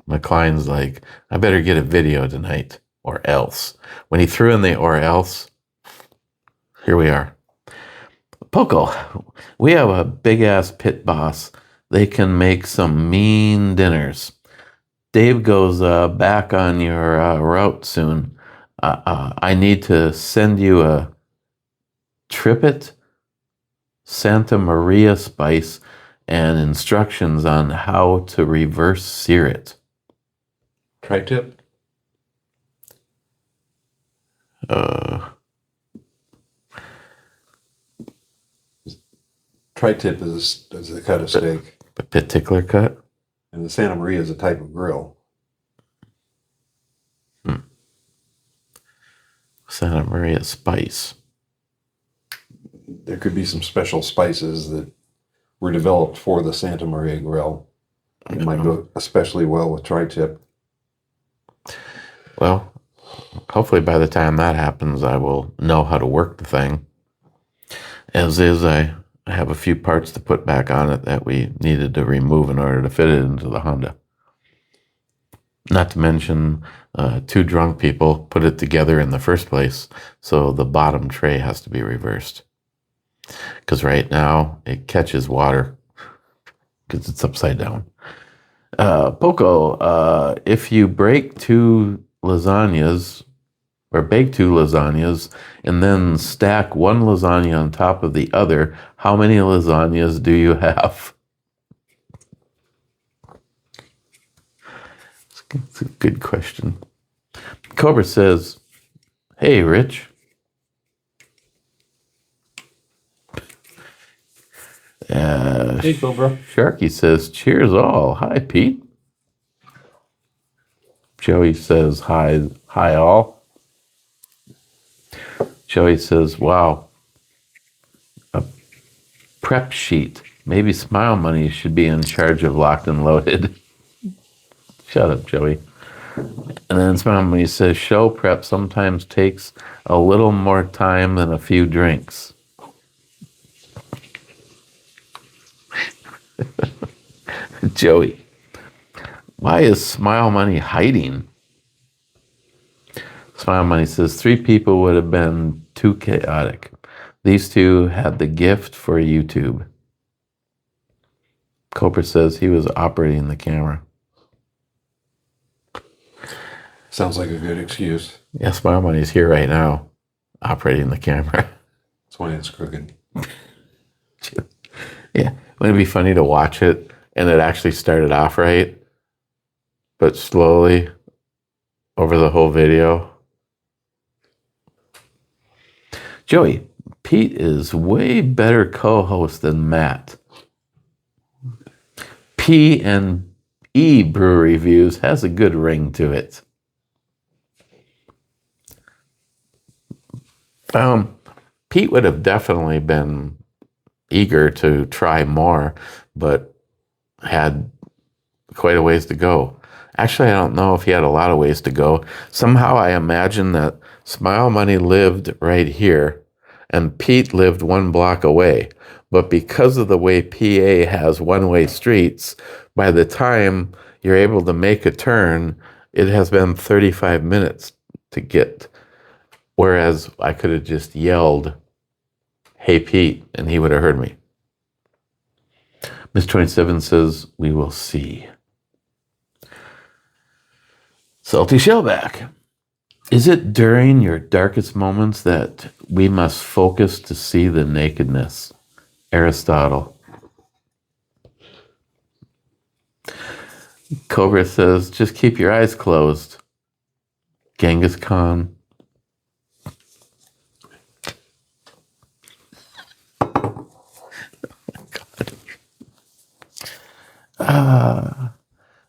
McLean's like, I better get a video tonight, or else. When he threw in the or else, here we are. Poco, we have a big-ass pit boss. They can make some mean dinners. Dave goes back on your route soon. I need to send you a Trippet Santa Maria spice and instructions on how to reverse sear it. Tri-tip? Tri-tip is a cut of steak. A particular cut? And the Santa Maria is a type of grill. Santa Maria spice. There could be some special spices that were developed for the Santa Maria grill. It might go especially well with tri-tip. Well, hopefully by the time that happens, I will know how to work the thing. As is, I have a few parts to put back on it that we needed to remove in order to fit it into the Honda. Not to mention, 2 drunk people put it together in the first place, so the bottom tray has to be reversed. Because right now, it catches water because it's upside down. Poco, if you break 2 lasagnas, or bake 2 lasagnas, and then stack one lasagna on top of the other, how many lasagnas do you have? It's a good question. Cobra says, hey, Rich. Hey, Cobra. Sharky says, cheers all. Hi, Pete. Joey says, hi all. Joey says, wow, a prep sheet. Maybe Smile Money should be in charge of Locked and Loaded. Shut up, Joey. And then Smile Money says, show prep sometimes takes a little more time than a few drinks. Joey, why is Smile Money hiding? Smile Money says 3 people would have been too chaotic. These 2 had the gift for YouTube. Cooper says he was operating the camera. Sounds like a good excuse. Yeah, Smile Money's here right now, operating the camera. That's why it's crooked. Yeah, wouldn't it be funny to watch it and it actually started off right, but slowly over the whole video? Joey, Pete is way better co-host than Matt. P&E Brewery Reviews has a good ring to it. Pete would have definitely been eager to try more, but had quite a ways to go. Actually, I don't know if he had a lot of ways to go. Somehow I imagine that Smile Money lived right here and Pete lived 1 block away. But because of the way PA has one-way streets, by the time you're able to make a turn, it has been 35 minutes to get. Whereas I could have just yelled, "Hey, Pete," and he would have heard me. Miss 27 says, "We will see." Salty Shellback. Is it during your darkest moments that we must focus to see the nakedness? Aristotle. Cobra says, just keep your eyes closed. Genghis Khan.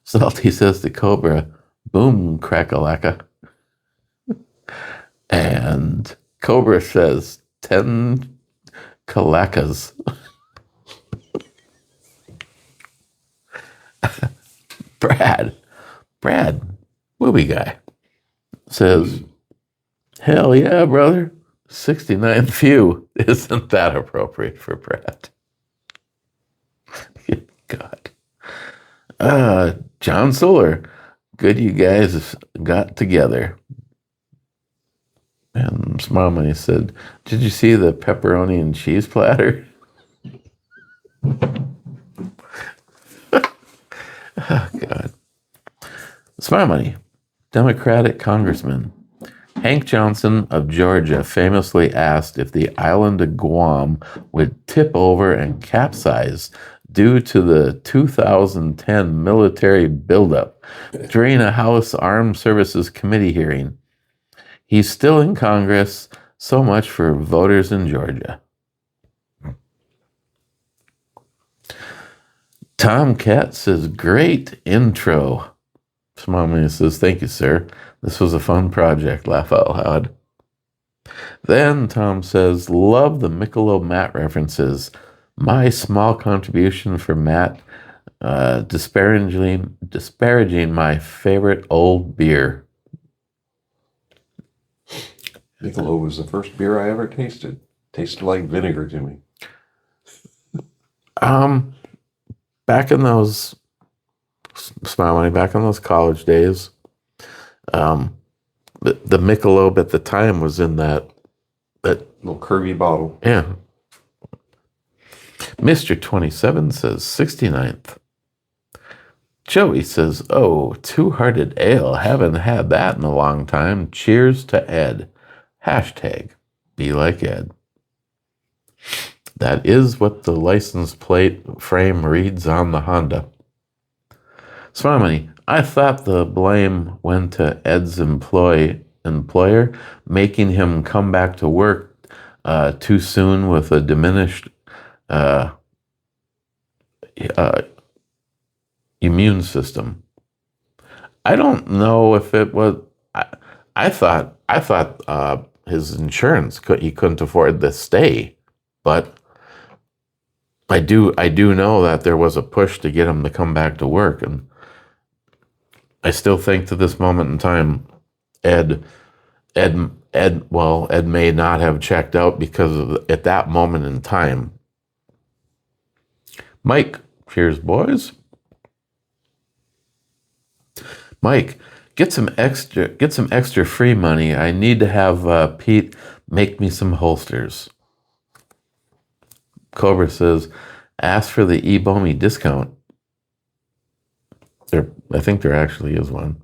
Salty says to Cobra, boom, crack-a-lacka. And Cobra says, 10 Kalakas. Brad, movie guy, says, hell yeah, brother. 69th view. Isn't that appropriate for Brad? God. John Solar, good you guys got together. And Smile Money said, did you see the pepperoni and cheese platter? Oh, God. Smile Money, Democratic Congressman. Hank Johnson of Georgia famously asked if the island of Guam would tip over and capsize due to the 2010 military buildup during a House Armed Services Committee hearing. He's still in Congress. So much for voters in Georgia. Tom Cat says, great intro. Smiley says, thank you, sir. This was a fun project. Laugh out loud. Then Tom says, love the Michelob Matt references. My small contribution for Matt, disparaging my favorite old beer. Michelob was the first beer I ever tasted. Tasted like vinegar to me. Back in those Smile Money, back in those college days, the Michelob at the time was in that Little curvy bottle. Yeah. Mr. 27 says 69th. Joey says, oh, Two-Hearted Ale. Haven't had that in a long time. Cheers to Ed. Hashtag be like Ed. That is what the license plate frame reads on the Honda. Smile Money, I thought the blame went to Ed's employer, making him come back to work too soon with a diminished immune system. I don't know if it was. I thought his insurance he couldn't afford the stay, but I do know that there was a push to get him to come back to work, and I still think to this moment in time, Ed may not have checked out because at that moment in time. Mike, cheers, boys. Mike, get some extra free money. I need to have Pete make me some holsters. Cobra says, ask for the eBomi discount. I think there actually is one.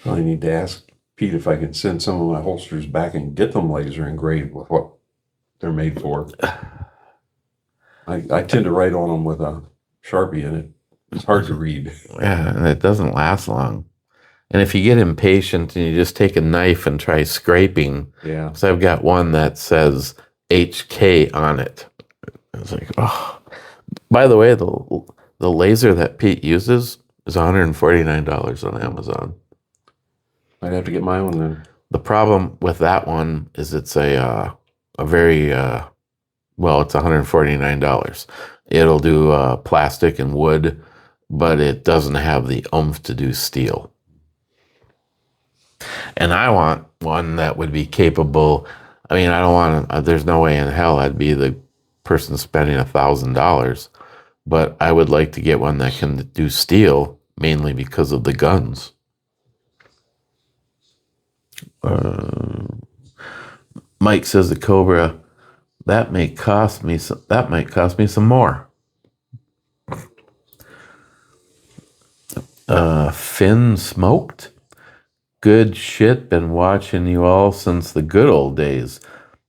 I need to ask Pete if I can send some of my holsters back and get them laser engraved with what they're made for. I tend to write on them with a Sharpie in it. It's hard to read. Yeah, and it doesn't last long. And if you get impatient and you just take a knife and try scraping, yeah. So I've got one that says HK on it. It's like, oh. By the way, the the laser that Pete uses is $149 on Amazon. I'd have to get my own then. The problem with that one is it's a very well, it's $149. It'll do plastic and wood, but it doesn't have the oomph to do steel. And I want one that would be capable. I mean, I don't want to, there's no way in hell I'd be the person spending $1,000, but I would like to get one that can do steel, mainly because of the guns. Mike says the Cobra, that might cost me some more. Finn smoked. Good shit. Been watching you all since the good old days.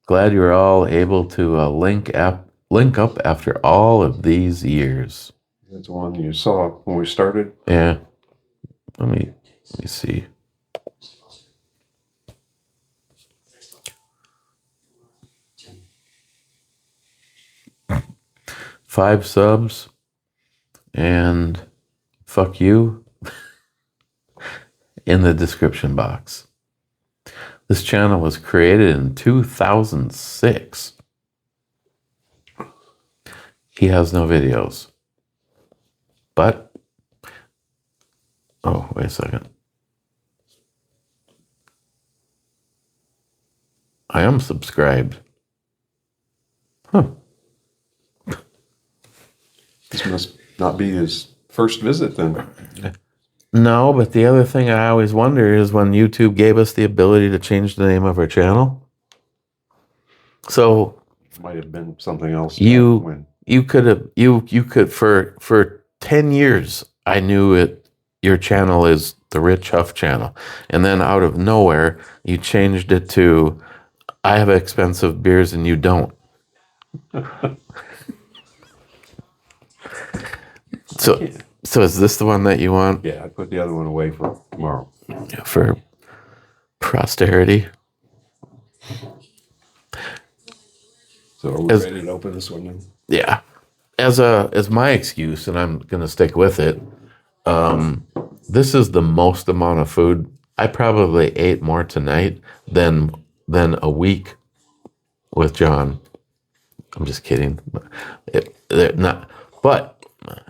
Glad you're all able to link up after all of these years. That's the one you saw when we started. Yeah. Let me see. Five subs and fuck you in the description box. This channel was created in 2006. He has no videos. But, oh, wait a second. I am subscribed. Huh. This must not be his first visit then. No, but the other thing I always wonder is when YouTube gave us the ability to change the name of our channel. So Might have been something else. you could for 10 years I knew it. Your channel is the Rich Huff channel, and then out of nowhere you changed it to I have expensive beers and you don't. So is this the one that you want? Yeah, I put the other one away for tomorrow. For posterity. So are we ready to open this one then? Yeah. As my excuse, and I'm gonna stick with it, this is the most amount of food. I probably ate more tonight than a week with John. I'm just kidding. But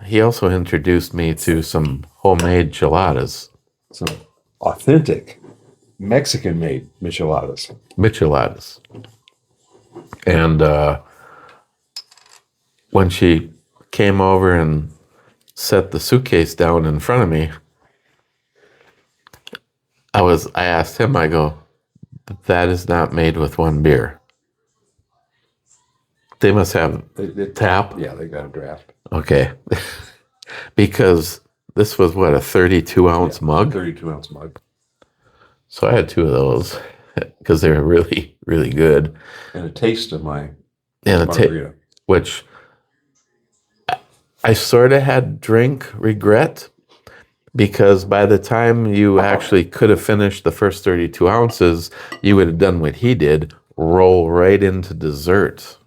he also introduced me to some homemade chiladas. Some authentic Mexican-made micheladas. And when she came over and set the suitcase down in front of me, I asked him, I go, that is not made with one beer. They must have tap? Yeah, they got a draft. Okay. Because this was what, a 32-ounce mug? 32-ounce mug. So I had two of those because they were really, really good. And a taste of my And margarita. Which I sort of had drink regret, because by the time you actually could have finished the first 32 ounces, you would have done what he did, roll right into dessert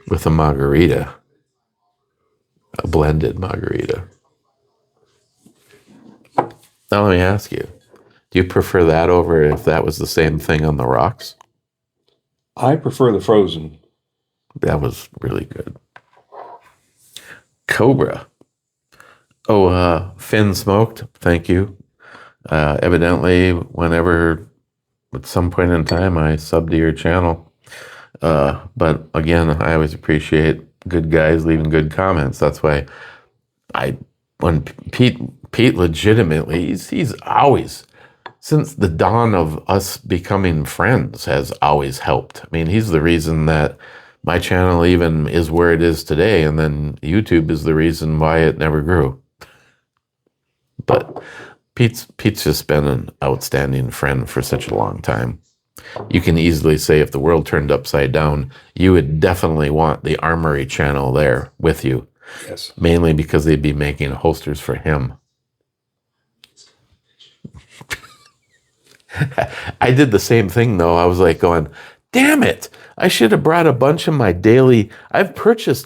with a margarita, a blended margarita. Now let me ask you, do you prefer that over if that was the same thing on the rocks? I prefer the frozen. That was really good. Cobra. Oh, Finn smoked. Thank you. Evidently, whenever, at some point in time, I subbed to your channel. But again, I always appreciate good guys leaving good comments. That's why when Pete legitimately, he's always, since the dawn of us becoming friends, has always helped. I mean, he's the reason that my channel even is where it is today, and then YouTube is the reason why it never grew. But Pete's just been an outstanding friend for such a long time. You can easily say if the world turned upside down, you would definitely want the Armory channel there with you. Yes. Mainly because they'd be making holsters for him. I did the same thing though. I was like going, Damn it! I should have brought a bunch of my daily. I've purchased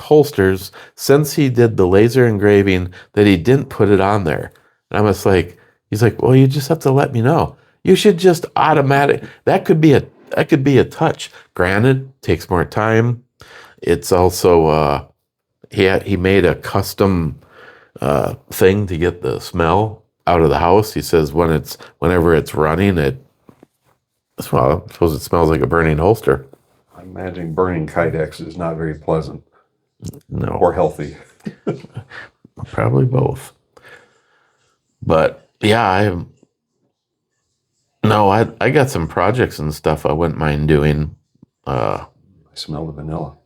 holsters since he did the laser engraving that he didn't put it on there. And I'm just like, he's like, well, you just have to let me know. You should just automatic. That could be a touch. Granted, takes more time. It's also he made a custom thing to get the smell out of the house. He says whenever it's running, well, I suppose it smells like a burning holster. I imagine burning Kydex is not very pleasant No, or healthy. probably both. But yeah, I got some projects and stuff I wouldn't mind doing. I smell the vanilla.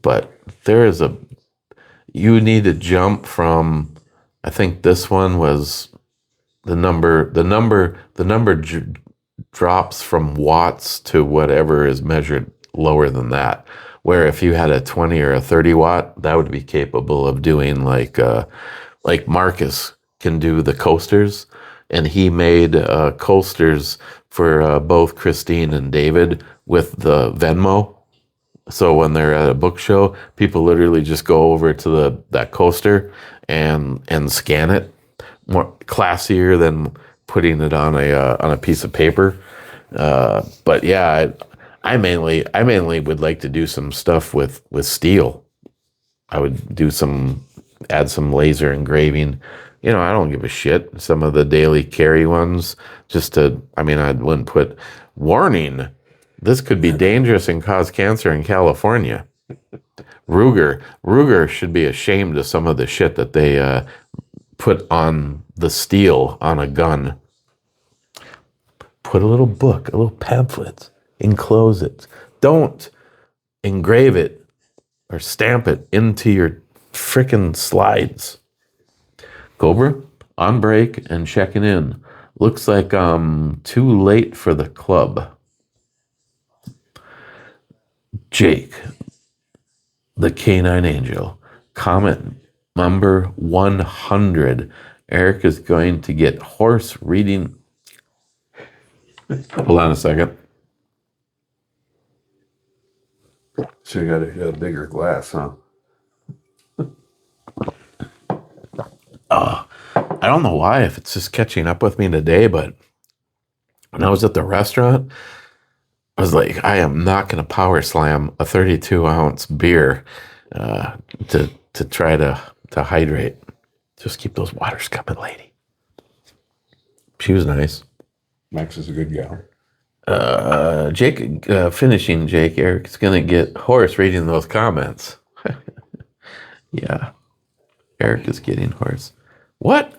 But you need to jump from, I think this one was the number drops from watts to whatever is measured lower than that. Where if you had a 20 or a 30 watt, that would be capable of doing like Marcus can do the coasters, and he made coasters for both Christine and David with the Venmo. So when they're at a book show, people literally just go over to that coaster and scan it. More classier than putting it on a piece of paper. But yeah, I mainly would like to do some stuff with steel. I would add some laser engraving. I don't give a shit. Some of the daily carry ones, I wouldn't put warning. This could be dangerous and cause cancer in California. Ruger should be ashamed of some of the shit that they put on the steel on a gun. Put a little book, a little pamphlet, enclose it. Don't engrave it or stamp it into your frickin' slides. Cobra, on break and checking in. Looks like I'm too late for the club. Jake, the Canine Angel, comment number 100. Eric is going to get horse reading. Hold on a second. So you got a bigger glass, huh? I don't know why, if it's just catching up with me today, but when I was at the restaurant, I was like, I am not going to power slam a 32-ounce beer to try to hydrate. Just keep those waters coming, lady. She was nice. Max is a good gal. Jake, finishing Jake, Eric's going to get hoarse reading those comments. Yeah. Eric is getting hoarse. What?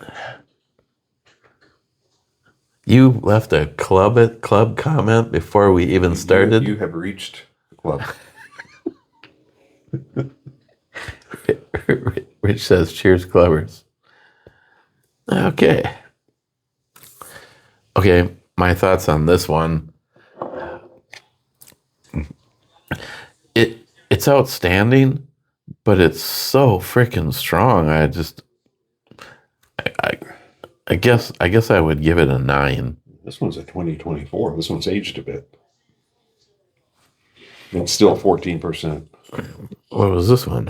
You left a club comment before we even started? You have reached the club. Rich says, cheers, clubbers. Okay, my thoughts on this one. It's outstanding, but it's so freaking strong. I guess I would give it a 9. This one's a 2024. This one's aged a bit. It's still 14%. What was this one?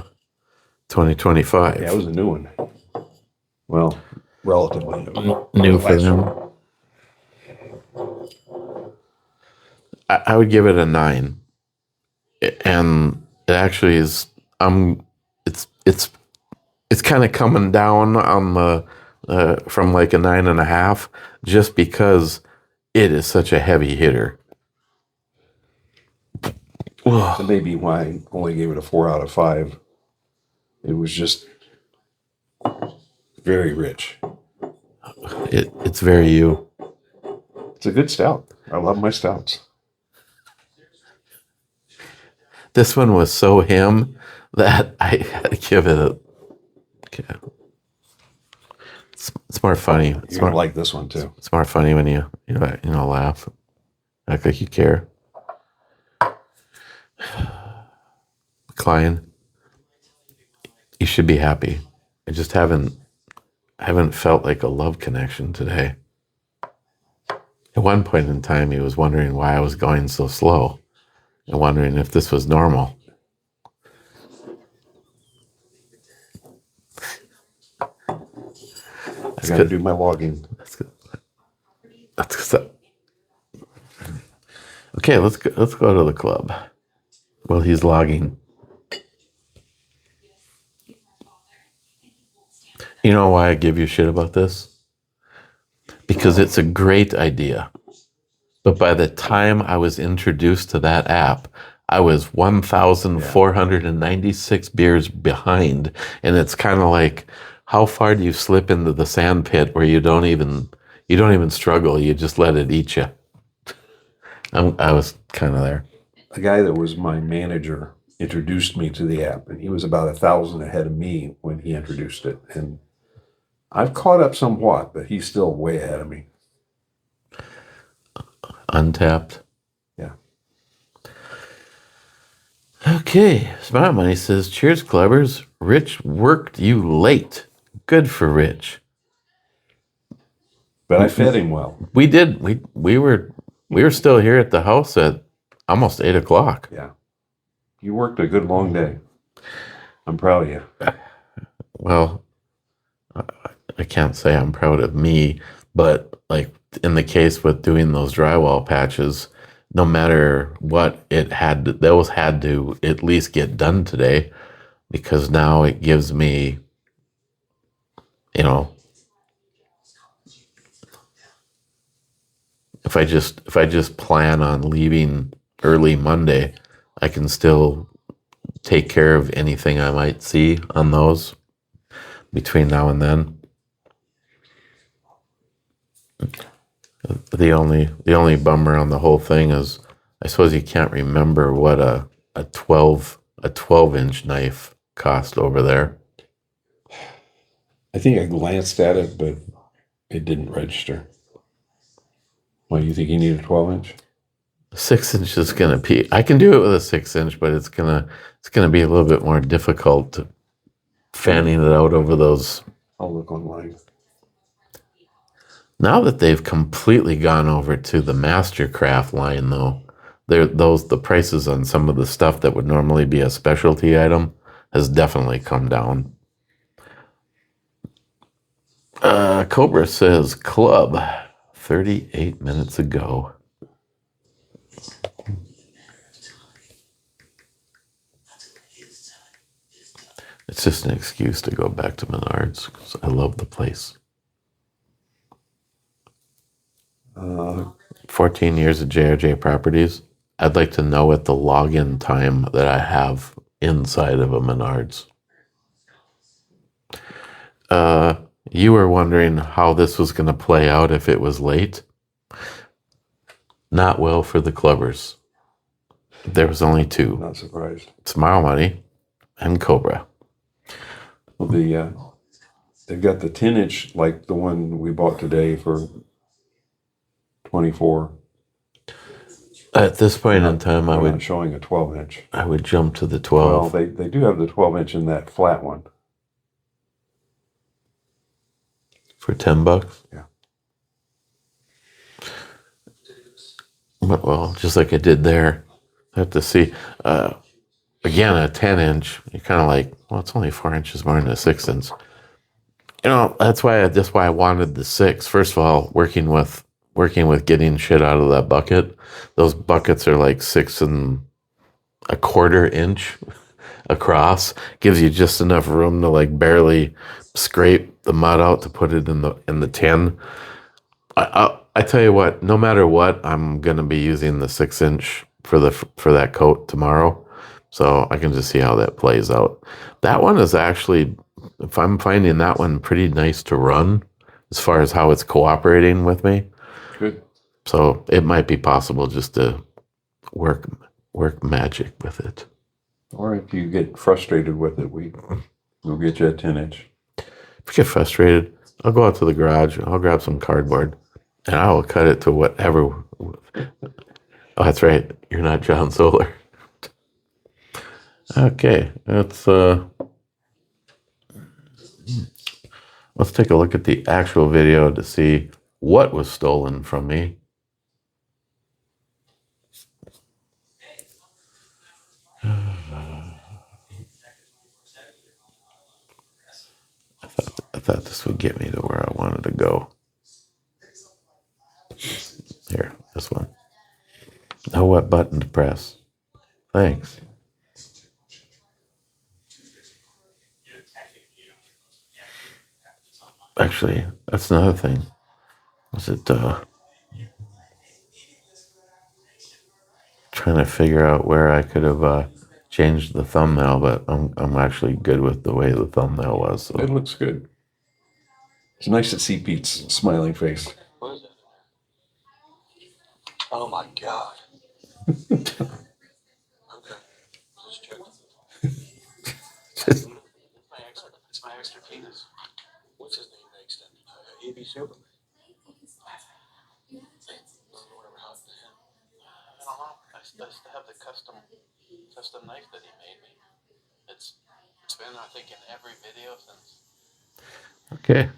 2025. Yeah, it was a new one. Well, relatively New for them. I would give it a 9, and it actually is. It's kind of coming down on the from like a 9.5, just because it is such a heavy hitter. That may be why I only gave it a 4 out of 5. It was just very rich. It's very you. It's a good stout. I love my stouts. This one was so him that I had to give it a. Okay. It's more funny. You're gonna like this one too. It's more funny when you laugh, act like you care. Klein, you should be happy. I just haven't felt like a love connection today. It one point in time, he was wondering why I was going so slow and wondering if this was normal. I got to do my logging. That's good. That's good. Okay, let's go to the club. Well, he's logging. You know why I give you shit about this? Because it's a great idea. But by the time I was introduced to that app, I was 1,496 beers behind. And it's kind of like, how far do you slip into the sand pit where you don't even struggle, you just let it eat you? I was kind of there. A guy that was my manager introduced me to the app, and he was about 1,000 ahead of me when he introduced it. And I've caught up somewhat, but he's still way ahead of me. Untapped. Yeah. Okay. Smart Money says, cheers, clubbers. Rich worked you late. Good for Rich. But I fed him well. We did. We were still here at the house at almost 8 o'clock. Yeah. You worked a good long day. I'm proud of you. Well, I can't say I'm proud of me, but like in the case with doing those drywall patches, no matter what, those had to at least get done today, because now it gives me, if I just plan on leaving early Monday, I can still take care of anything I might see on those between now and then. The only bummer on the whole thing is, I suppose you can't remember what a 12-inch knife cost over there. I think I glanced at it, but it didn't register. Why, you think you need a 12-inch? 6-inch is gonna be. I can do it with a 6-inch, but it's gonna be a little bit more difficult fanning it out over those. I'll look online. Now that they've completely gone over to the Mastercraft line, though, the prices on some of the stuff that would normally be a specialty item has definitely come down. Cobra says club 38 minutes ago. It's just an excuse to go back to Menards because I love the place. 14 years of JRJ Properties. I'd like to know what the login time that I have inside of a Menards. You were wondering how this was going to play out if it was late. Not well for the clubbers. There was only two. Not surprised. Smile Money and Cobra. Well, they've got the 10-inch like the one we bought today for $24. At this point in time, I would showing a 12-inch. I would jump to the 12. Well, they do have the 12-inch in that flat one For $10. Yeah. Well, just like I did there, I have to see. Again, a 10-inch, you're kind of like, well, it's only 4 inches more than a 6-inch. That's why I wanted the 6. First of all, working with getting shit out of that bucket. Those buckets are like 6 1/4 inch across. Gives you just enough room to like barely scrape the mud out to put it in the tin. I tell you what, no matter what, I'm gonna be using the 6-inch for that coat tomorrow. So I can just see how that plays out. That one is actually, if I'm finding that one pretty nice to run as far as how it's cooperating with me. Good. So it might be possible just to work magic with it. Or if you get frustrated with it, we'll get you a 10-inch. If I get frustrated, I'll go out to the garage, I'll grab some cardboard, and I will cut it to whatever. Oh, that's right. You're not John Solar. Okay, let's take a look at the actual video to see what was stolen from me. thought this would get me to where I wanted to go. Here, this one. Know what button to press. Thanks. Actually, that's another thing. Was it trying to figure out where I could have changed the thumbnail, but I'm actually good with the way the thumbnail was. So. It looks good. It's nice to see Pete's smiling face. What is that? Oh my god. Okay. Just checking. It's my extra penis. What's his name next? EB Super. Whatever happened to him. I don't know. I still have the custom knife that he made me. It's been, I think, in every video since. Okay.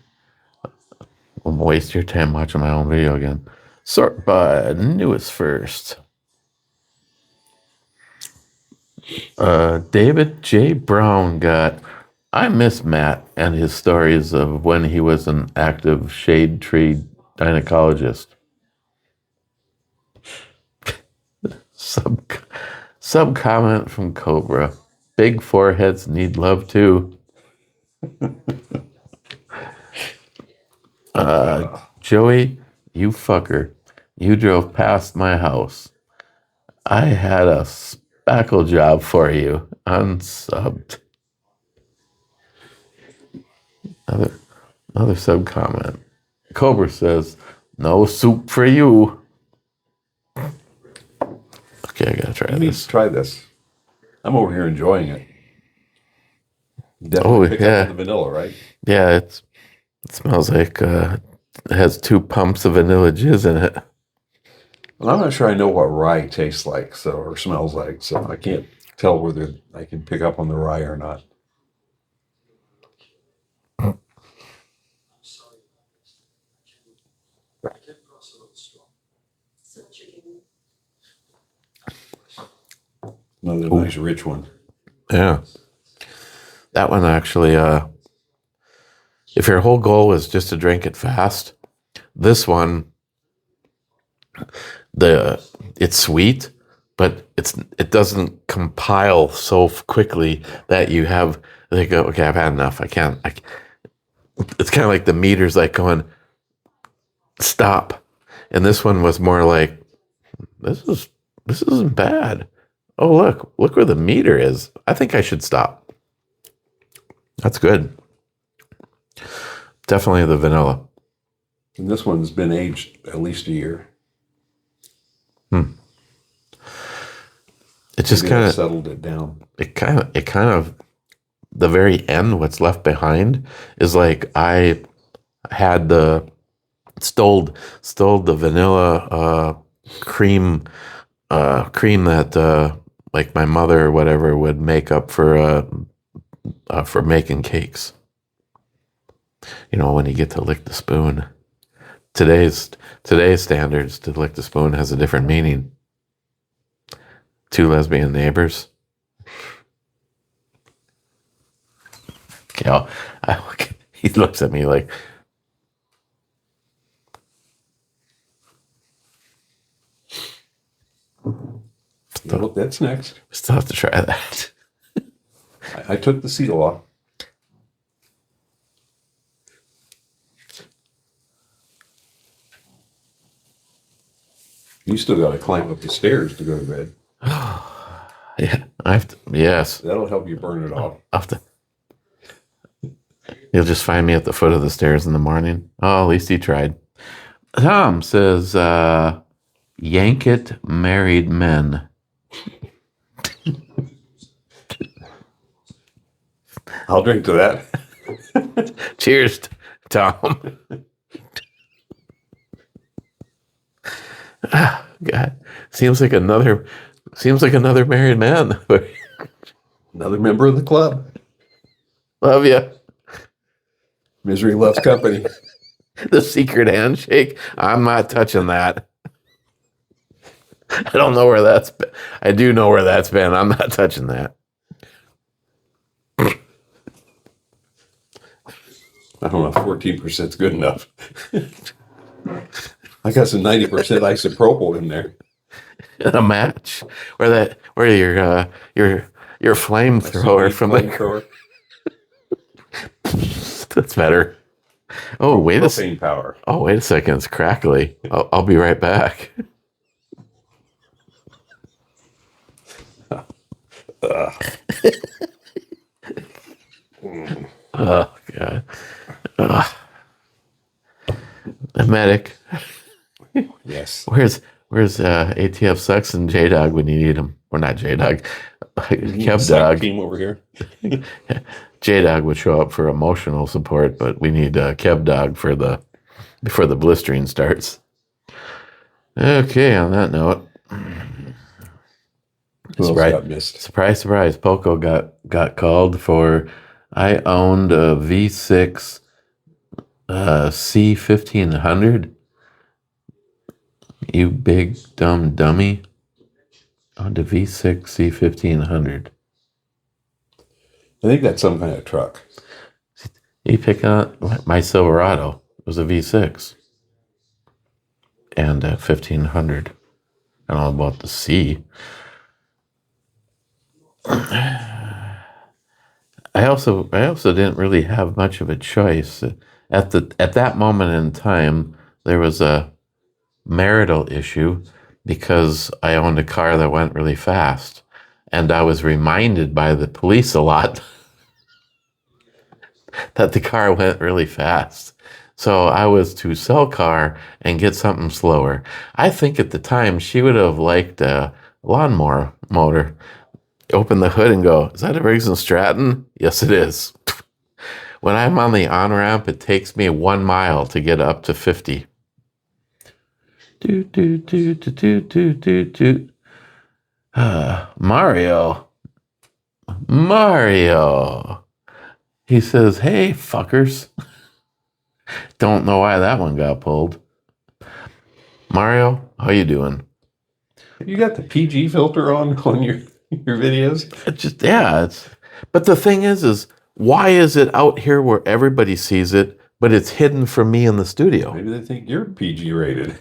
I'll waste your time watching my own video again. Sort by newest first. David J. Brown got I miss Matt and his stories of when he was an active shade tree gynecologist. Sub comment from Cobra. Big foreheads need love too. Joey, you fucker. You drove past my house. I had a spackle job for you. Unsubbed. Another sub comment. Cobra says, no soup for you. Okay, I gotta try You need this. to try this. I'm over here enjoying it. Definitely pick up on the vanilla, right? Yeah, it smells like it has 2 pumps of vanilla jizz in it. Well, I'm not sure I know what rye tastes like, or smells like, so I can't tell whether I can pick up on the rye or not. Another nice rich one. Yeah. That one actually, if your whole goal was just to drink it fast, this one, it's sweet, but it doesn't compile so quickly that you have, they go, okay, I've had enough. It's kind of like the meter's like going, stop. And this one was more like, this isn't bad. Oh, look where the meter is. I think I should stop. That's good. Definitely the vanilla. And this one's been aged at least a year. It just Maybe kind that of settled it down. It kind of the very end. What's left behind is like I had stole the vanilla cream that like my mother or whatever would make up for making cakes. You know, when you get to lick the spoon. Today's standards, to lick the spoon has a different meaning. 2 lesbian neighbors. Okay, he looks at me like. Well, that's next. Still have to try that. I took the seal off. You still got to climb up the stairs to go to bed. Yeah, I have to. Yes, That'll help you burn it off. I'll have to. You'll just find me at the foot of the stairs in the morning. Oh, at least he tried. Tom says, yank it, married men. I'll drink to that. Cheers, Tom. God, seems like another married man. Another member of the club. Love you. Misery loves company. The secret handshake. I'm not touching that. I don't know where that's been. I do know where that's been. I'm not touching that. I don't know if 14% is good enough. I got some 90% isopropyl in there. In a match where your flamethrower from the Flamethrower. that's better. Oh wait a Propane power. oh wait a second, it's crackly. I'll be right back. Oh god. The medic. Yes. Where's ATF Sucks and J Dog when you need them? Or not J Dog. Kev Psych Dog. team over here. J Dog would show up for emotional support, but we need Kev Dog for before the blistering starts. Okay, on that note, Who else got missed? surprise, surprise, Poco got called for. I owned a V6 C1500. You big dumb dummy. Owned a V6 C1500. I think that's some kind of truck. You pick on my Silverado. It was a V6 and a 1500. I don't know about the C. I also didn't really have much of a choice. At that moment in time, there was a marital issue because I owned a car that went really fast, and I was reminded by the police a lot that the car went really fast. So I was to sell car and get something slower. I think at the time she would have liked a lawnmower motor. Open the hood and go, is that a Briggs & Stratton? Yes, it is. When I'm on the on-ramp, it takes me 1 mile to get up to 50. Mario. He says, hey, fuckers. Don't know why that one got pulled. Mario, how you doing? You got the PG filter on your videos? But the thing is why is it out here where everybody sees it, but it's hidden from me in the studio? Maybe they think you're PG rated.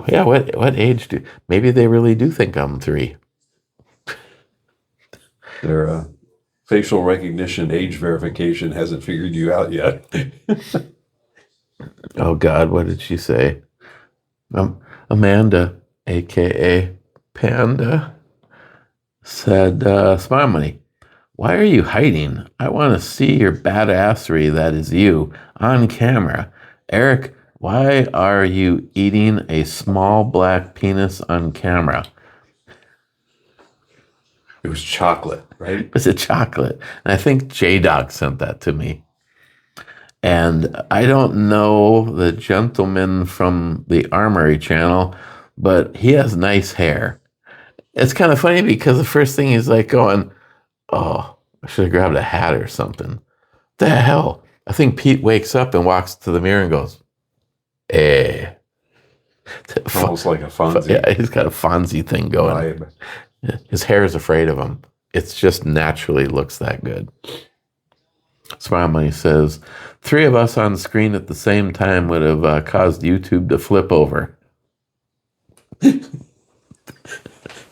Yeah, what age maybe they really do think I'm 3. Their facial recognition age verification hasn't figured you out yet. Oh God, what did she say? Amanda, aka Panda, said, Smile Money, why are you hiding? I want to see your badassery that is you on camera. Eric, why are you eating a small black penis on camera? It was chocolate, right? It was a chocolate. And I think J-Dog sent that to me. And I don't know the gentleman from the Armory channel, but he has nice hair. It's kind of funny because the first thing he's like going, oh, I should have grabbed a hat or something. The hell? I think Pete wakes up and walks to the mirror and goes, eh. Almost like a Fonzie. Yeah, he's got a Fonzie thing going. Vibe. His hair is afraid of him. It just naturally looks that good. Smile Money says, 3 of us on screen at the same time would have caused YouTube to flip over.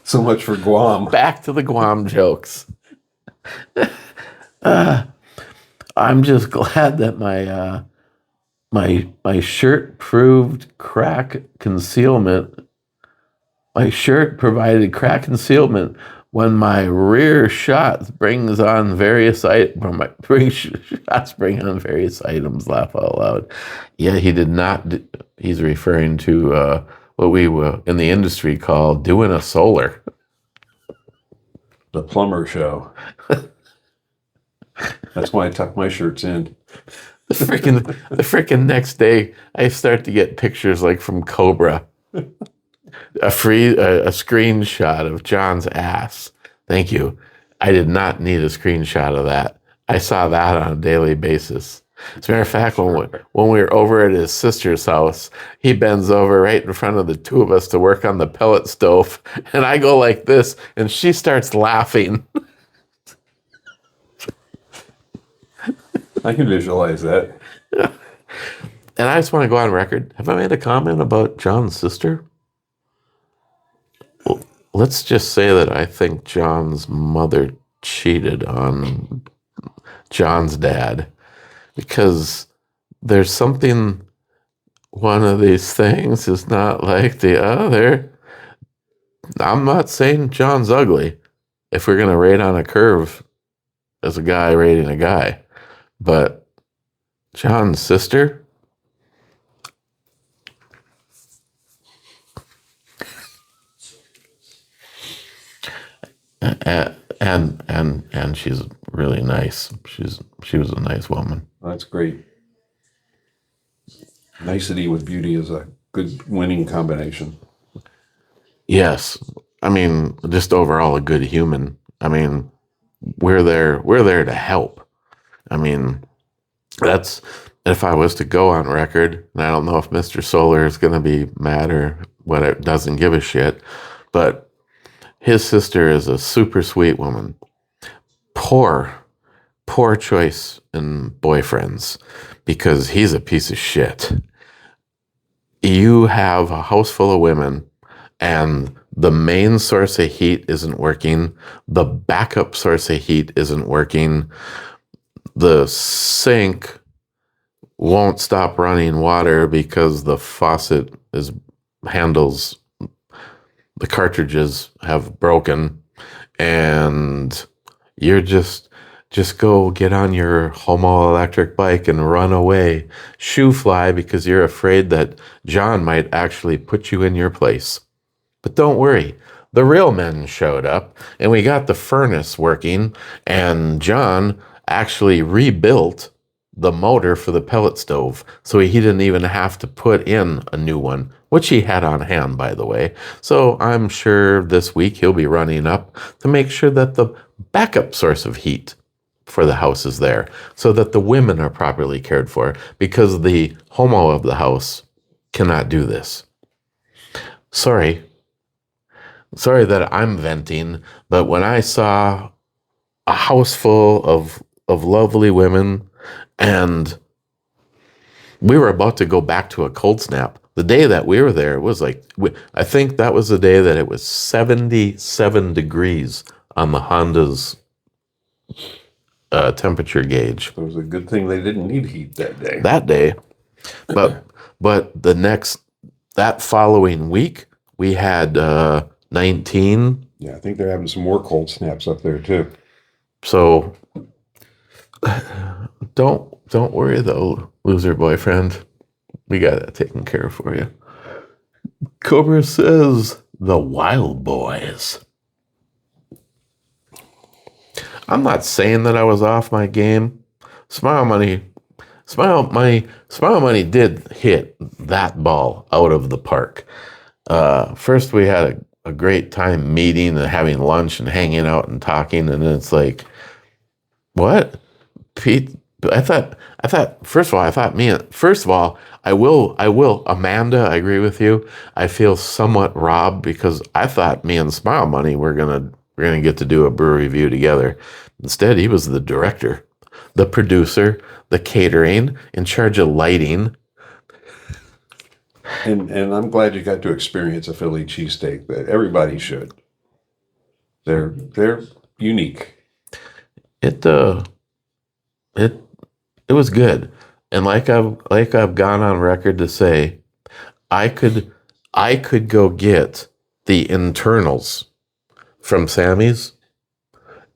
So much for Guam. Back to the Guam jokes. I'm just glad that my shirt proved crack concealment. My shirt provided crack concealment when my rear shots bring on various items. Laugh out loud. Yeah, he did not. He's referring to what we will in the industry call doing a solar. The plumber show. That's why I tuck my shirts in. The freaking next day, I start to get pictures like from Cobra. A screenshot of John's ass. Thank you. I did not need a screenshot of that. I saw that on a daily basis. As a matter of fact, when we were over at his sister's house, he bends over right in front of the 2 of us to work on the pellet stove, and I go like this, and she starts laughing. I can visualize that. And I just want to go on record. Have I made a comment about John's sister? Well, let's just say that I think John's mother cheated on John's dad because there's something, one of these things is not like the other. I'm not saying John's ugly if we're going to rate on a curve as a guy rating a guy, but John's sister, and she's really nice. She was a nice woman. That's great. Nicety with beauty is a good winning combination. Yes, I mean just overall a good human. I mean we're there to help. I mean that's, if I was to go on record, and I don't know if Mr. Solar is going to be mad or what, it doesn't give a shit, but his sister is a super sweet woman. Poor choice in boyfriends because he's a piece of shit. You have a house full of women and the main source of heat isn't working. The backup source of heat isn't working. The sink won't stop running water because the faucet is handles, the cartridges have broken, and you're just go get on your Homo electric bike and run away. Shoe fly because you're afraid that John might actually put you in your place. But don't worry, the real men showed up and we got the furnace working, and John actually rebuilt the motor for the pellet stove, so he didn't even have to put in a new one, which he had on hand, by the way. So I'm sure this week he'll be running up to make sure that the backup source of heat for the house is there, so that the women are properly cared for, because the homo of the house cannot do this. Sorry that I'm venting, but when I saw a house full of lovely women, and we were about to go back to a cold snap. The day that we were there, it was like, I think that was the day that it was 77 degrees on the Honda's temperature gauge. It was a good thing they didn't need heat that day. That day. But that following week, we had 19. Yeah, I think they're having some more cold snaps up there too. So don't worry though, loser boyfriend. We got that taken care of for you. Cobra says the Wild Boys. I'm not saying that I was off my game. Smile Money did hit that ball out of the park. First we had a great time meeting and having lunch and hanging out and talking, and then it's like, what? Pete, I thought, first of all, I will, Amanda, I agree with you. I feel somewhat robbed because I thought me and Smile Money were gonna get to do a brewery review together. Instead, he was the director, the producer, the catering, in charge of lighting. And I'm glad you got to experience a Philly cheesesteak. That everybody should. They're unique. It was good, and like I've gone on record to say, I could go get the internals from Sammy's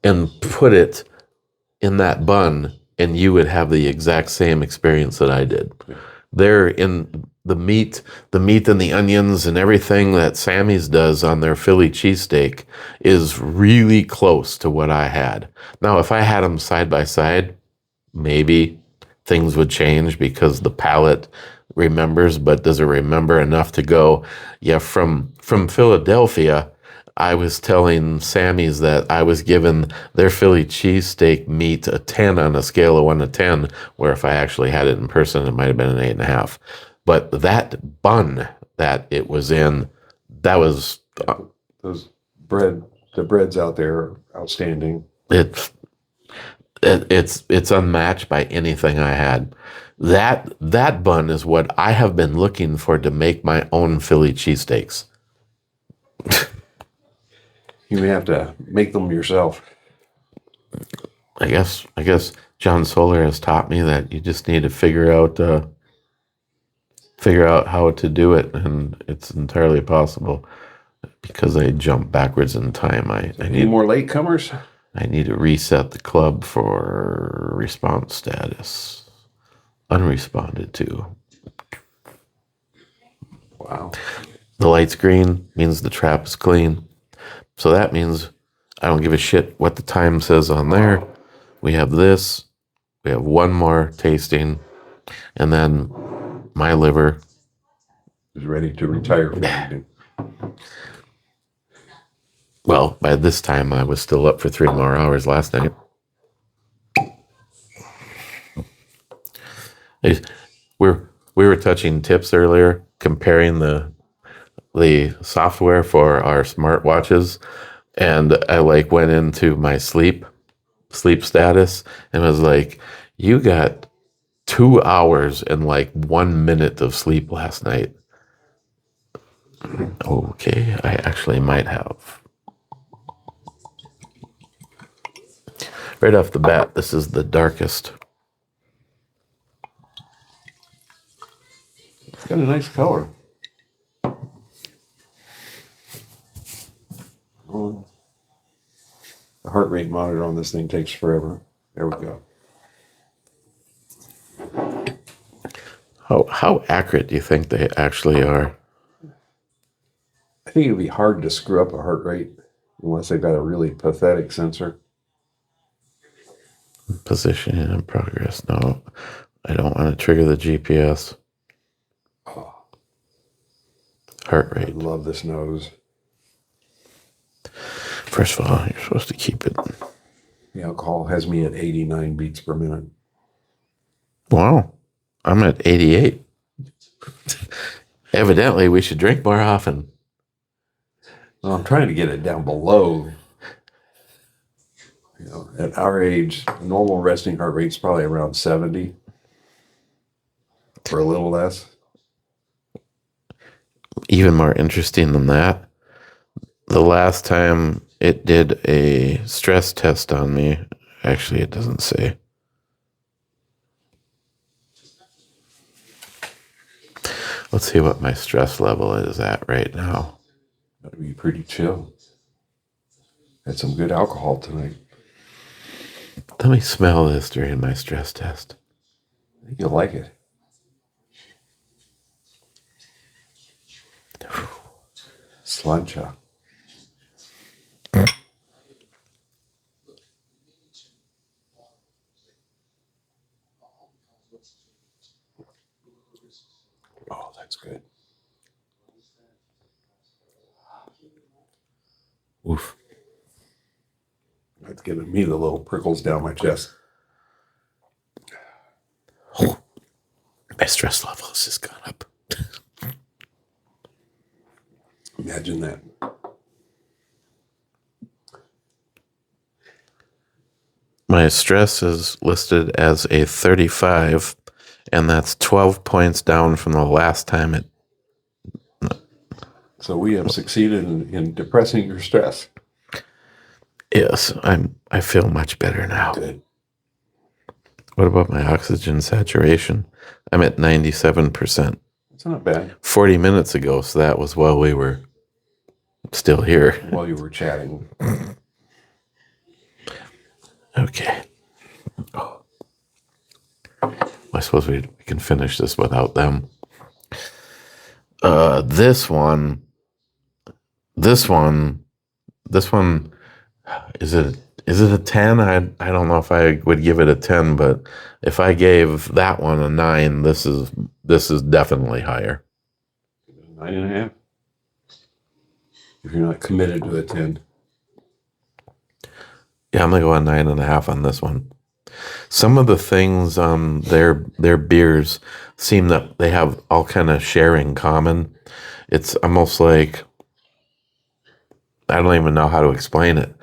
and put it in that bun, and you would have the exact same experience that I did. They're in the meat and the onions and everything that Sammy's does on their Philly cheesesteak is really close to what I had. Now, if I had them side by side, maybe things would change because the palate remembers, but does it remember enough to go, yeah, from Philadelphia, I was telling Sammy's that I was giving their Philly cheesesteak meat a 10 on a scale of 1 to 10, where if I actually had it in person, it might have been an 8.5. But that bun that it was in, that was... the breads out there are outstanding. It It's unmatched by anything I had. That bun is what I have been looking for to make my own Philly cheesesteaks. You may have to make them yourself. I guess John Solar has taught me that you just need to figure out how to do it, and it's entirely possible. Because I jumped backwards in time, I Any need more latecomers? I need to reset the club for response status. Unresponded to. Wow. The light's green means the trap is clean. So that means I don't give a shit what the time says on there. We have this. We have one more tasting. And then my liver. Is ready to retire from eating. Well, by this time I was still up for 3 more hours last night. We were touching tips earlier, comparing the software for our smartwatches, and I like went into my sleep status and was like, you got 2 hours and like 1 minute of sleep last night. Okay, I actually might have. Right off the bat, this is the darkest. It's got a nice color. Oh, the heart rate monitor on this thing takes forever. There we go. How accurate do you think they actually are? I think it'd be hard to screw up a heart rate unless they've got a really pathetic sensor. Position and progress. No, I don't want to trigger the GPS. Oh, Heart I rate. love this nose. First of all, you're supposed to keep it. The alcohol has me at 89 beats per minute. Wow, I'm at 88. Evidently, we should drink more often. Well, I'm trying to get it down below. You know, at our age, the normal resting heart rate's probably around 70 or a little less. Even more interesting than that, the last time it did a stress test on me, actually, it doesn't say. Let's see what my stress level is at right now. That'd be pretty chill. Had some good alcohol tonight. Let me smell this during my stress test. I think you'll like it. Slancha. Oh, that's good. Oof. That's giving me the little prickles down my chest. Oh, my stress level has just gone up. Imagine that. My stress is listed as a 35, and that's 12 points down from the last time it. So we have succeeded in depressing your stress. Yes, I feel much better now. Good. What about my oxygen saturation? I'm at 97%. That's not bad. 40 minutes ago, so that was while we were still here. While you were chatting. Okay. Oh. I suppose we can finish this without them. This one, is it a 10? I don't know if I would give it a 10, but if I gave that one a 9, this is definitely higher. 9.5. If you're not committed to a 10. Yeah, I'm gonna go on 9.5 on this one. Some of the things on their beers seem that they have all kind of share in common. It's almost like, I don't even know how to explain it,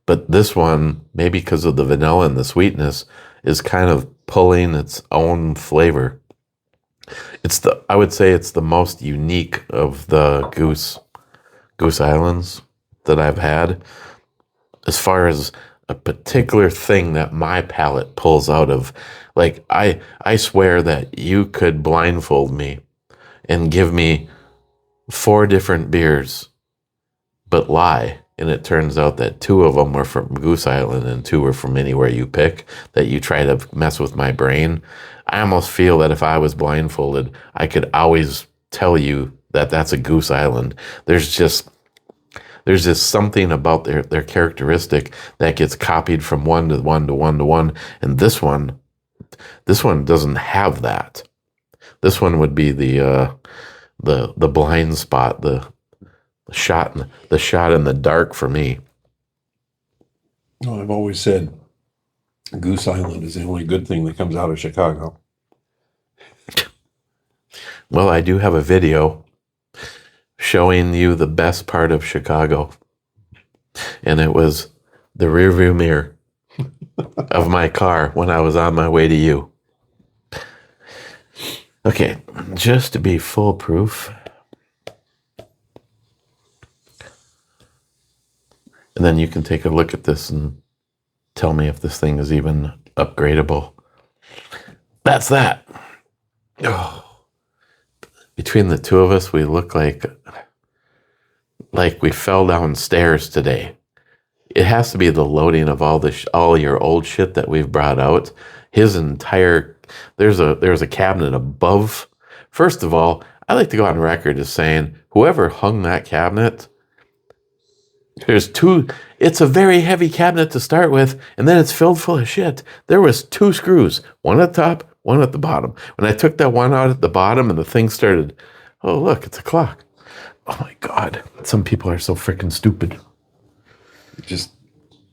But this one, maybe because of the vanilla and the sweetness, is kind of pulling its own flavor. I would say it's the most unique of the Goose Islands that I've had, as far as a particular thing that my palate pulls out of. Like, I swear that you could blindfold me and give me 4 different beers, but lie. And it turns out that 2 of them were from Goose Island and 2 were from anywhere you pick, that you try to mess with my brain. I almost feel that if I was blindfolded, I could always tell you that that's a Goose Island. There's just something about their characteristic that gets copied from one to one to one to one. And this one doesn't have that. This one would be the blind spot, the shot in the dark for me. Well, I've always said Goose Island is the only good thing that comes out of Chicago. Well, I do have a video showing you the best part of Chicago, and it was the rearview mirror of my car when I was on my way to you. Okay, just to be foolproof. And then you can take a look at this and tell me if this thing is even upgradable. That's that. Oh. Between the 2 of us, we look like we fell downstairs today. It has to be the loading of all your old shit that we've brought out. His entire there's a cabinet above. First of all, I like to go on record as saying whoever hung that cabinet, there's 2. It's a very heavy cabinet to start with, and then it's filled full of shit. There was 2 screws, one at the top, one at the bottom. When I took that one out at the bottom and the thing started, oh look, it's a clock. Oh my God, some people are so freaking stupid. Just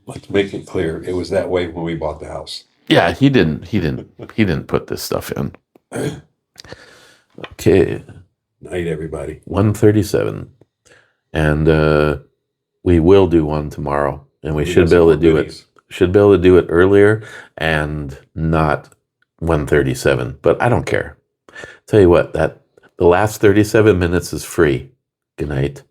let's make it clear, it was that way when we bought the house. Yeah, he didn't put this stuff in. Okay. Night, everybody. 1:37. And we will do one tomorrow. And we should be able to do it. Should be able to do it earlier and not 1:37. But I don't care. Tell you what, the last 37 minutes is free. Good night.